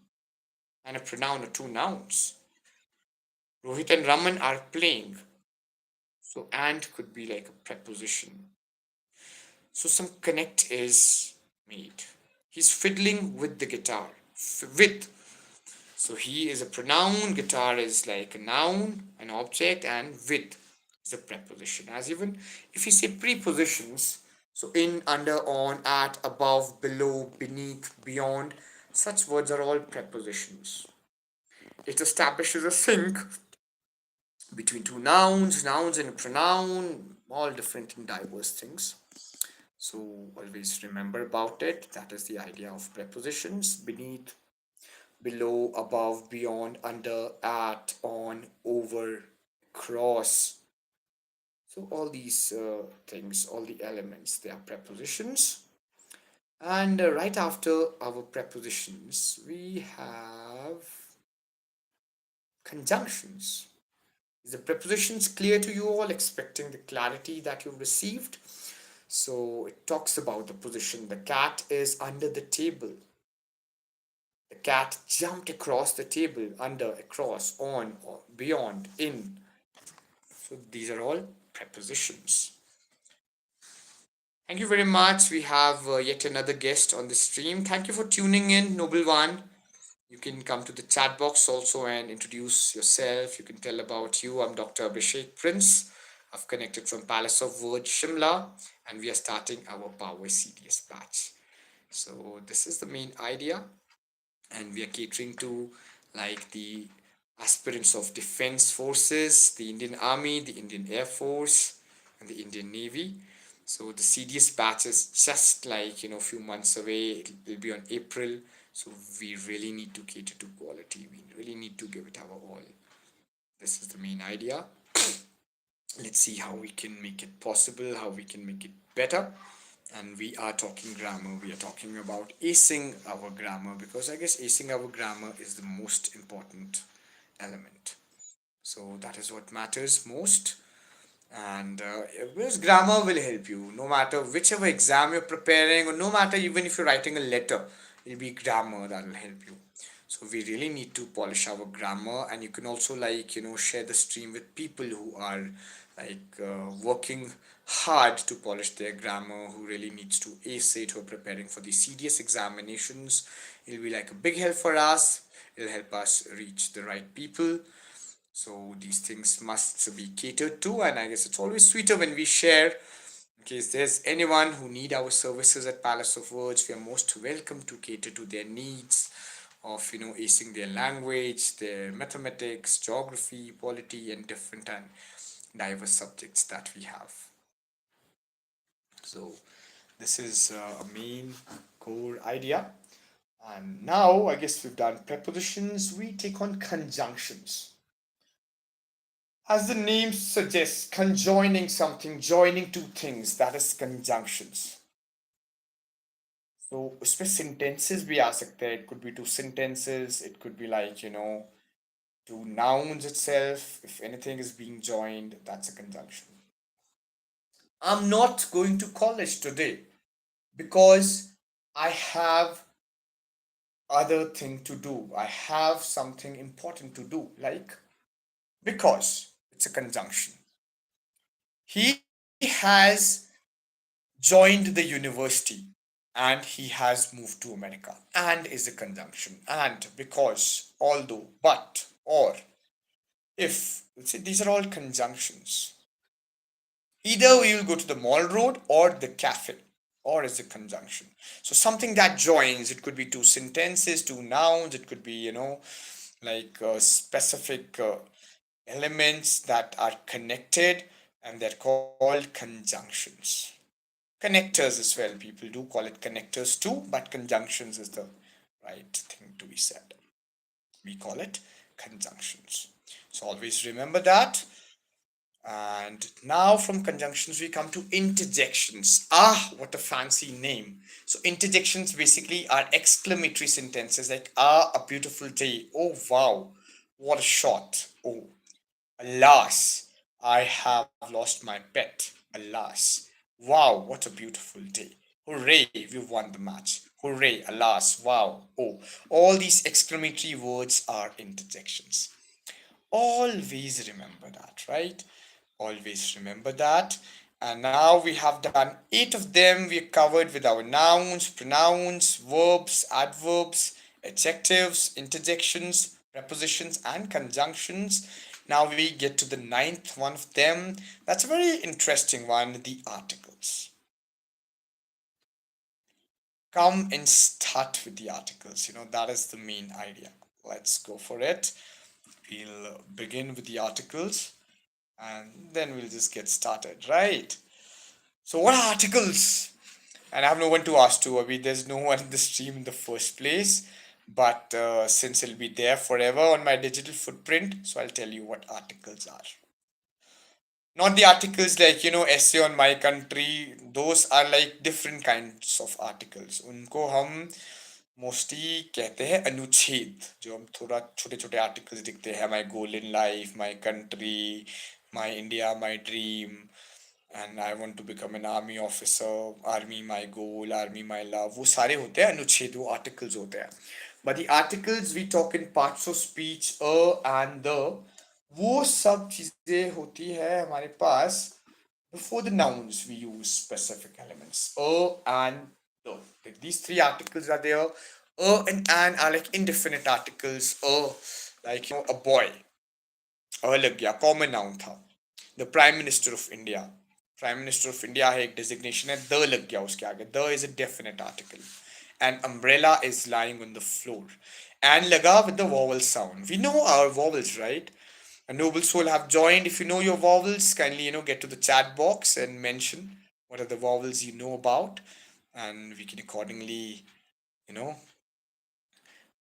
and a pronoun or two nouns. Rohit and Raman are playing. So and could be like a preposition. So some connect is made. He's fiddling with the guitar. With. So he is a pronoun, guitar is like a noun, an object, and with is a preposition. As even if you say prepositions, so in, under, on, at, above, below, beneath, beyond, such words are all prepositions. It establishes a sync between two nouns, nouns and a pronoun, all different and diverse things. So always remember about it. That is the idea of prepositions: beneath, below, above, beyond, under, at, on, over, across. So all these things, all the elements, they are prepositions. And right after our prepositions, we have conjunctions. Is the prepositions clear to you all, expecting the clarity that you've received? So it talks about the position. The cat is under the table. The cat jumped across the table, under, across, on, or beyond, in. So these are all prepositions. Thank you very much. We have yet another guest on the stream. Thank you for tuning in, Noble One. You can come to the chat box also and introduce yourself. You can tell about you. I'm Dr. Abhishek Prince. I've connected from Palace of Words, Shimla, and we are starting our Power CDS batch. So this is the main idea, and we are catering to like the aspirants of defense forces, the Indian Army, the Indian Air Force, and the Indian Navy. So the CDS batch is just like a few months away. It will be on April. So we really need to cater to quality. We really need to give it our all. This is the main idea. Let's see how we can make it possible, how we can make it better. And we are talking grammar. We are talking about acing our grammar, because I guess acing our grammar is the most important element. So that is what matters most. And because grammar will help you no matter whichever exam you're preparing, or no matter even if you're writing a letter, it'll be grammar that will help you. So we really need to polish our grammar, and you can also share the stream with people who are working hard to polish their grammar, who really needs to ace it, who are preparing for the CDS examinations. It'll be like a big help for us. It'll help us reach the right people. So these things must be catered to, and I guess it's always sweeter when we share. In case there's anyone who need our services at Palace of Words, we are most welcome to cater to their needs of acing their language, their mathematics, geography, polity, and different and diverse subjects that we have. So this is a main core idea. And now I guess we've done prepositions, we take on conjunctions. As the name suggests, conjoining something, joining two things, that is conjunctions. So उसमें sentences भी आ सकते हैं. It could be two sentences. It could be two nouns itself. If anything is being joined, that's a conjunction. I'm not going to college today because I have other thing to do. I have something important to do. Like because it's a conjunction. He has joined the university and he has moved to America. And is a conjunction. And, because, although, but, or, if. See, these are all conjunctions. Either we will go to the mall road or the cafe, or is a conjunction. So something that joins, it could be two sentences, two nouns, it could be, specific elements that are connected, and they're called conjunctions. Connectors as well. People do call it connectors too, but conjunctions is the right thing to be said. We call it conjunctions. So always remember that. And now from conjunctions we come to interjections. Ah, what a fancy name. So interjections basically are exclamatory sentences like ah, a beautiful day. Oh wow, what a shot. Oh, alas, I have lost my pet. Alas. Wow, what a beautiful day. Hooray, we won the match. Hooray, alas, wow. Oh, all these exclamatory words are interjections. Always remember that, right? Always remember that. And now we have done 8 of them. We're covered with our nouns, pronouns, verbs, adverbs, adjectives, interjections, prepositions, and conjunctions. Now we get to the ninth one of them. That's a very interesting one, the articles. Come and start with the articles. That is the main idea. Let's go for it. We'll begin with the articles and then we'll just get started, right? So, what are articles? And I have no one to ask to. I mean, there's no one in the stream in the first place. But since it'll be there forever on my digital footprint, so I'll tell you what articles are. Not the articles like, essay on my country. Those are like different kinds of articles. उनको हम mostly कहते हैं अनुच्छेद जो हम थोड़ा छोटे छोटे आर्टिकल्स दिखते हैं my goal in life my country my India my dream and I want to become an army officer army my goal army my love वो सारे होते हैं अनुच्छेद वो आर्टिकल्स होते हैं but the articles we talk in parts of speech and the वो सब चीजें होती है हमारे पास before the nouns, we use specific elements. And the. Like these three articles are there. And an are like indefinite articles. Like a boy. लग गया common noun था the prime minister of India prime minister of India है एक designation है the लग गया उसके आगे the is a definite article and umbrella is lying on the floor and लगा with the vowel sound we know our vowels right a noble soul have joined. If you know your vowels, kindly get to the chat box and mention what are the vowels you know about, and we can accordingly you know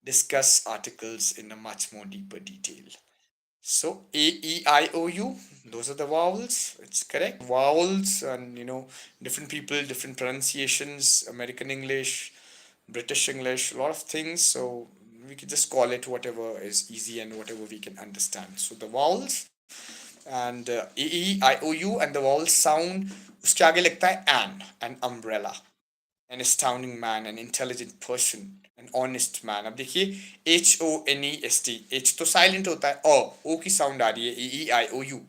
discuss articles in a much more deeper detail. So A, E, I, O, U, those are the vowels. It's correct. Vowels and different people, different pronunciations, American English, British English, a lot of things. So we can just call it whatever is easy and whatever we can understand. So the vowels and A, E, I, O, U and the vowel sound उसके आगे लगता है an umbrella, an astounding man, an intelligent person, an honest man. अब देखिए HONEST, H तो silent होता है O की साउंड आ रही है EEIOU.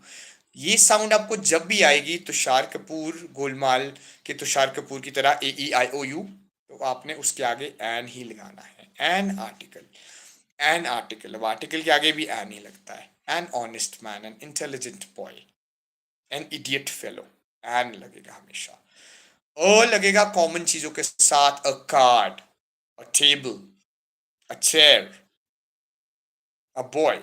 ये साउंड आपको जब भी आएगी तुषार कपूर गोलमाल के तुषार कपूर की तरह AEIOU तो आपने उसके आगे एन ही लगाना है एन आर्टिकल अब आर्टिकल के आगे भी एन ही लगता है an honest man an intelligent boy an idiot fellow an लगेगा हमेशा लगेगा कॉमन चीजों के साथ a card a table a chair a boy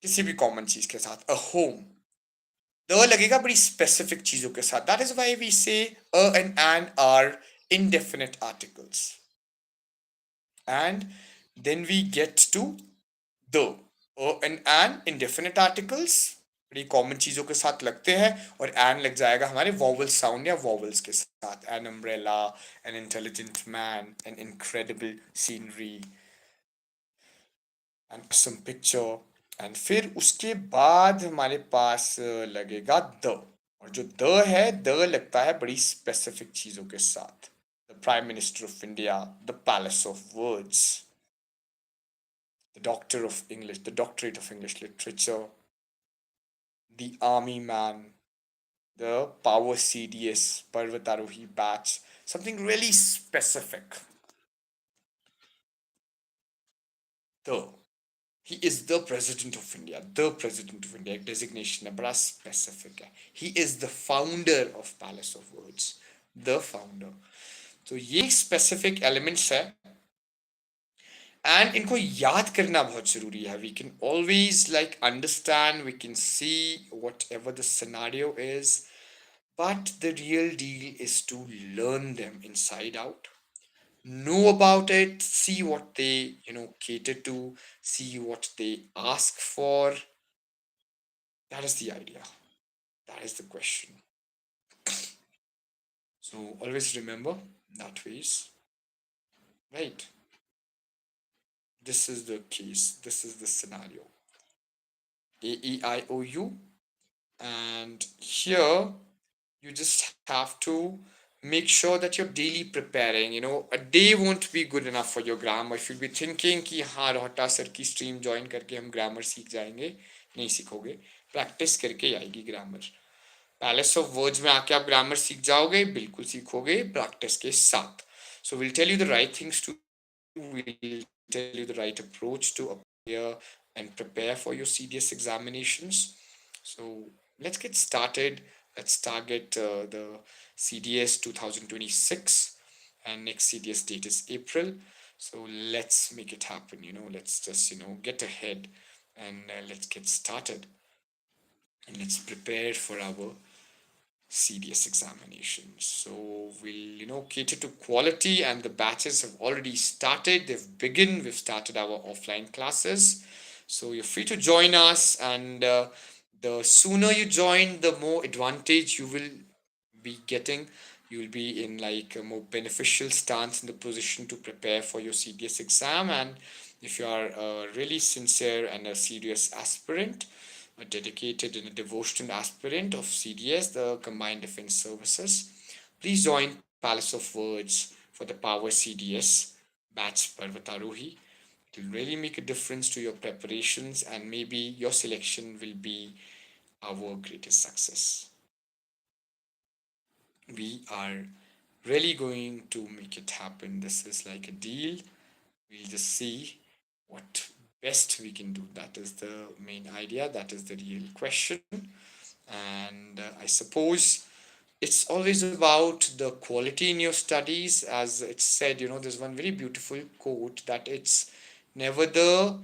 किसी भी कॉमन चीज के साथ अ होम द लगेगा बड़ी स्पेसिफिक चीजों के साथ that is why we say and are indefinite articles and then we get to the and an indefinite articles बड़ी कॉमन चीजों के साथ लगते हैं और एन लग जाएगा हमारे वॉवल साउंड या वॉवल्स के साथ an umbrella an intelligent man an incredible scenery and some picture and फिर उसके बाद हमारे पास लगेगा द और जो द है द लगता है बड़ी स्पेसिफिक चीजों के साथ the prime minister of India the palace of words the doctor of English, the doctorate of English literature, the army man, the power CDS, Parvatarohi batch, something really specific. The he is the president of India, the president of India, designation है बड़ा specific है. He is the founder of Palace of Words, the founder. तो ये specific elements है and इनको याद करना बहुत जरूरी है we can always like understand we can see whatever the scenario is But the real deal is to learn them inside out, know about it, see what they, cater to, see what they ask for. That is the idea. That is the question. So always remember that ways, right? This is the case. This is the scenario. AEIOU. And here you just have to make sure that you're daily preparing. A day won't be good enough for your grammar. If you'll be thinking कि हाँ Rohta sir की stream join करके हम grammar सीख जाएंगे, नहीं सीखोगे. Practice करके आएगी ग्रामर. पैलेस ऑफ वर्ड्स में आके आप ग्रामर सीख जाओगे, बिल्कुल सीखोगे प्रैक्टिस के साथ. So we'll tell you the right things to we'll tell you the right approach to appear and prepare for your CDS examinations. So let's get started. Let's target the CDS 2026, and next CDS date is April. So let's make it happen. Let's just get ahead, and let's get started, and let's prepare for our CDS examinations. So we'll, cater to quality, and the batches have already started. They've begun. We've started our offline classes. So you're free to join us, and the sooner you join, the more advantage you will be getting. You'll be in like a more beneficial stance in the position to prepare for your CDS exam. And if you are a really sincere and a serious aspirant, a dedicated and a devotional aspirant of CDS, the Combined Defense Services, please join Palace of Words for the Power CDS batch Parvatarohi. It will really make a difference to your preparations, and maybe your selection will be our greatest success. We are really going to make it happen. This is like a deal. We'll just see what best we can do. That is the main idea. That is the real question. And I suppose it's always about the quality in your studies. As it's said, there's one very beautiful quote that it's never the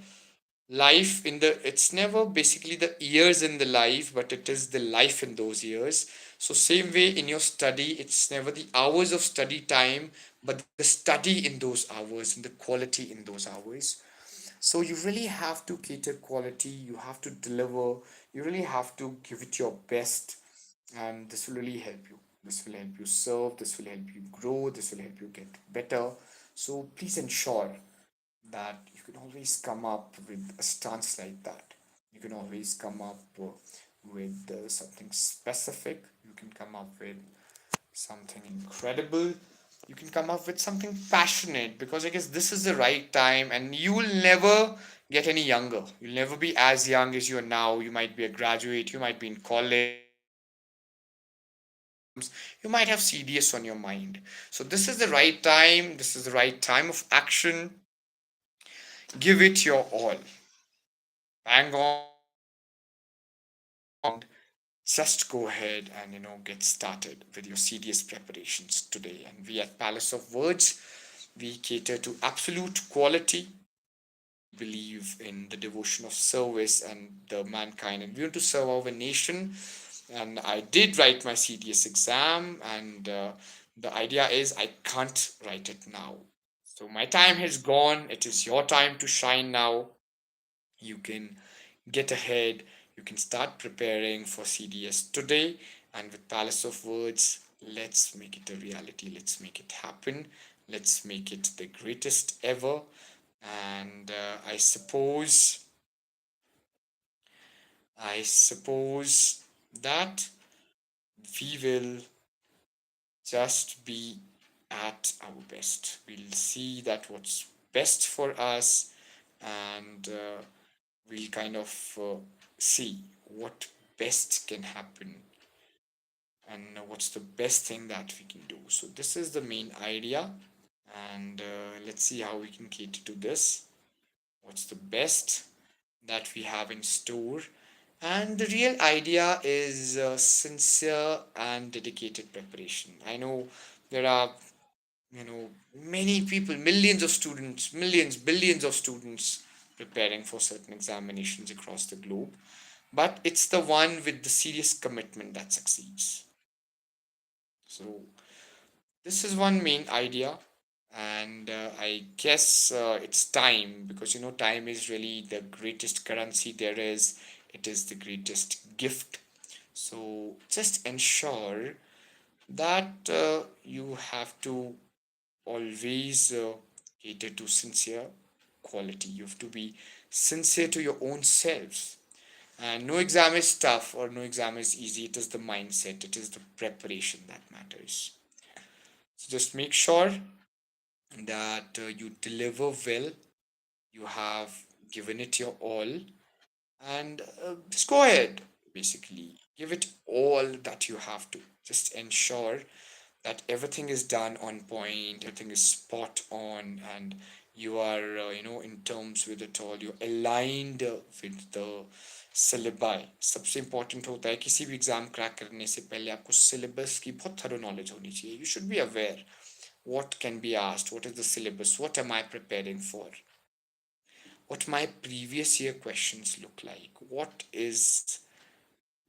life in the it's never basically the years in the life, but it is the life in those years. So same way in your study, it's never the hours of study time, but the study in those hours and the quality in those hours. So you really have to cater quality, you have to deliver, you really have to give it your best, and this will really help you. This will help you serve, this will help you grow, this will help you get better. So please ensure that you can always come up with a stance like that. You can always come up with something specific. You can come up with something incredible. You can come up with something passionate, because I guess this is the right time, and you will never get any younger. You'll never be as young as you are now. You might be a graduate, you might be in college, you might be writing exams, you might have CDS on your mind. So this is the right time. This is the right time of action. Give it your all. Bang on, just go ahead and get started with your CDS preparations today. And we at Palace of Words, we cater to absolute quality. Believe in the devotion of service and the mankind, and we want to serve our nation. And I did write my CDS exam, and the idea is I can't write it now. So my time has gone. It is your time to shine now. You can get ahead. You can start preparing for CDS today. And with Palace of Words, let's make it a reality. Let's make it happen. Let's make it the greatest ever. And I suppose that we will just be at our best. We'll see that what's best for us, and we'll kind of see what best can happen, and what's the best thing that we can do. So this is the main idea, and let's see how we can cater to this. What's the best that we have in store? And the real idea is sincere and dedicated preparation. I know there are many people, millions of students, millions, billions of students preparing for certain examinations across the globe, but it's the one with the serious commitment that succeeds. So this is one main idea, and I guess it's time, because time is really the greatest currency there is. It is the greatest gift. So just ensure that you have to always cater to sincere quality. You have to be sincere to your own selves. And no exam is tough or no exam is easy. It is the mindset, it is the preparation that matters. So just make sure that you deliver well, you have given it your all, and just go ahead. Basically, give it all that you have to. Just ensure that everything is done on point, everything is spot on, and you are, in terms with it all, you're aligned with the syllabi. सबसे important होता है किसी भी exam crack करने से पहले आपको syllabus की बहुत थरो नॉलेज होनी चाहिए. You should be aware what can be asked, what is the syllabus, what am I preparing for, what my previous year questions look like, what is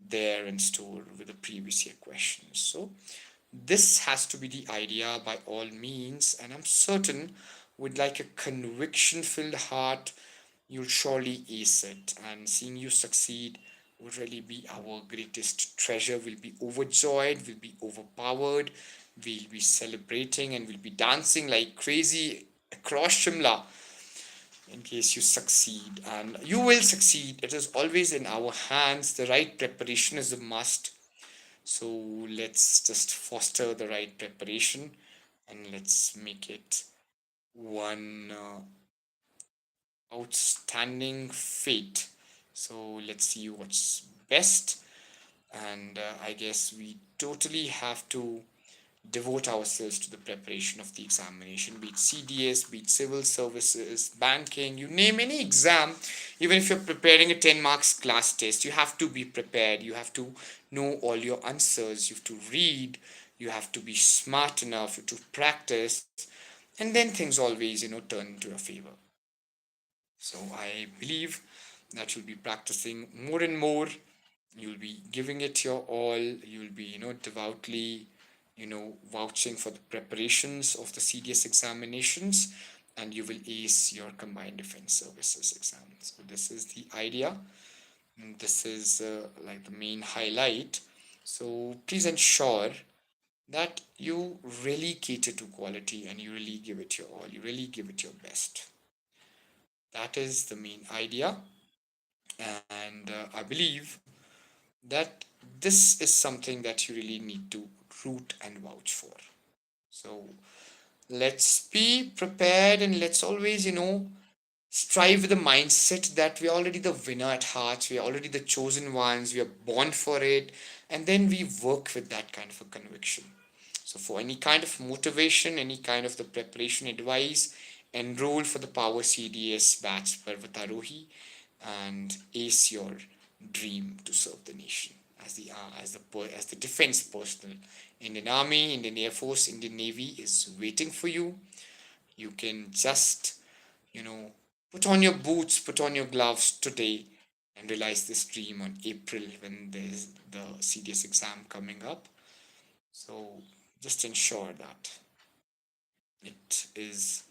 there in store with the previous year questions. So this has to be the idea by all means, and I'm certain with like a conviction filled heart, you'll surely ace it. And seeing you succeed would really be our greatest treasure. We'll be overjoyed, we'll be overpowered, we'll be celebrating, and we'll be dancing like crazy across Shimla in case you succeed. And you will succeed. It is always in our hands. The right preparation is a must. So let's just foster the right preparation and let's make it one outstanding fate. So let's see what's best. And I guess we totally have to devote ourselves to the preparation of the examination, be it CDS, be it civil services, banking, you name any exam. Even if you're preparing a 10 marks class test, you have to be prepared. You have to know all your answers. You have to read. You have to be smart enough to practice. And then things always, turn into your favor. So I believe that you'll be practicing more and more. You'll be giving it your all. You'll be, devoutly, vouching for the preparations of the CDS examinations, and you will ace your combined defense services exam. So this is the idea. And this is like the main highlight. So please ensure that you really cater to quality and you really give it your all. You really give it your best. That is the main idea. And I believe that this is something that you really need to root and vouch for. So let's be prepared and let's always, strive with the mindset that we're already the winner at heart, we're already the chosen ones, we are born for it, and then we work with that kind of a conviction. So for any kind of motivation, any kind of the preparation advice, enroll for the Power CDS batch Parvatarohi and ace your dream to serve the nation as the defense personnel. Indian Army, Indian Air Force, Indian Navy is waiting for you. You can just, you know, put on your boots, put on your gloves today and realize this dream on April when there's the CDS exam coming up. So just ensure that it is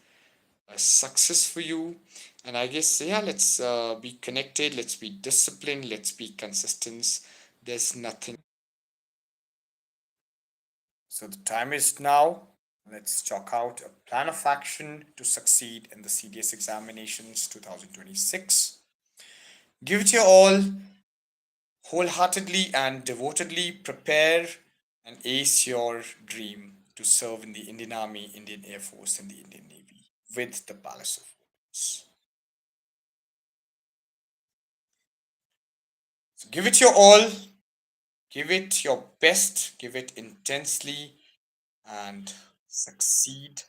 a success for you. And I guess, yeah, let's be connected, let's be disciplined, let's be consistent. There's nothing. So the time is now. Let's chalk out a plan of action to succeed in the CDS examinations 2026. Give it your all, wholeheartedly and devotedly prepare and ace your dream to serve in the Indian Army, Indian Air Force, and the Indian Navy with the Palace of Orders. So give it your all, give it your best, give it intensely, and succeed.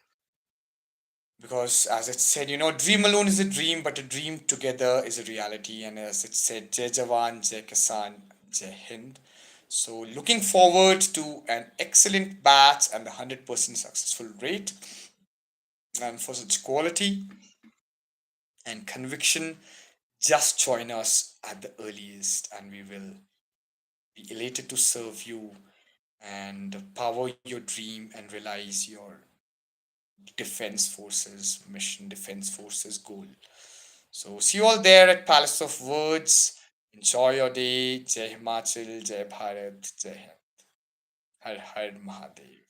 Because as it said, dream alone is a dream, but a dream together is a reality. And as it said, Jai Jawan, Jai Kisan, Jai Hind. So looking forward to an excellent batch and a 100% successful rate. And for such quality and conviction, just join us at the earliest, and we will be elated to serve you and power your dream and realize your defense forces mission, defense forces goal. So see you all there at Palace of Words. Enjoy your day. Jai Himachal, Jai Bharat, Jai Hind. Har Har Mahadev.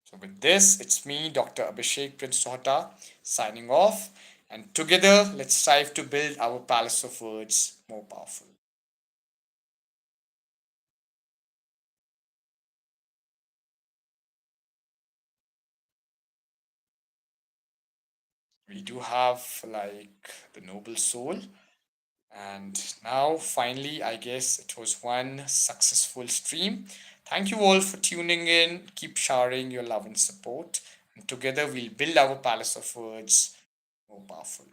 So with this, it's me, Dr. Abhishek Prince Tohta, signing off. And together, let's strive to build our Palace of Words more powerful. We do have like the noble soul. And now, finally, I guess it was one successful stream. Thank you all for tuning in. Keep showering your love and support. And together, we'll build our Palace of Words more powerful.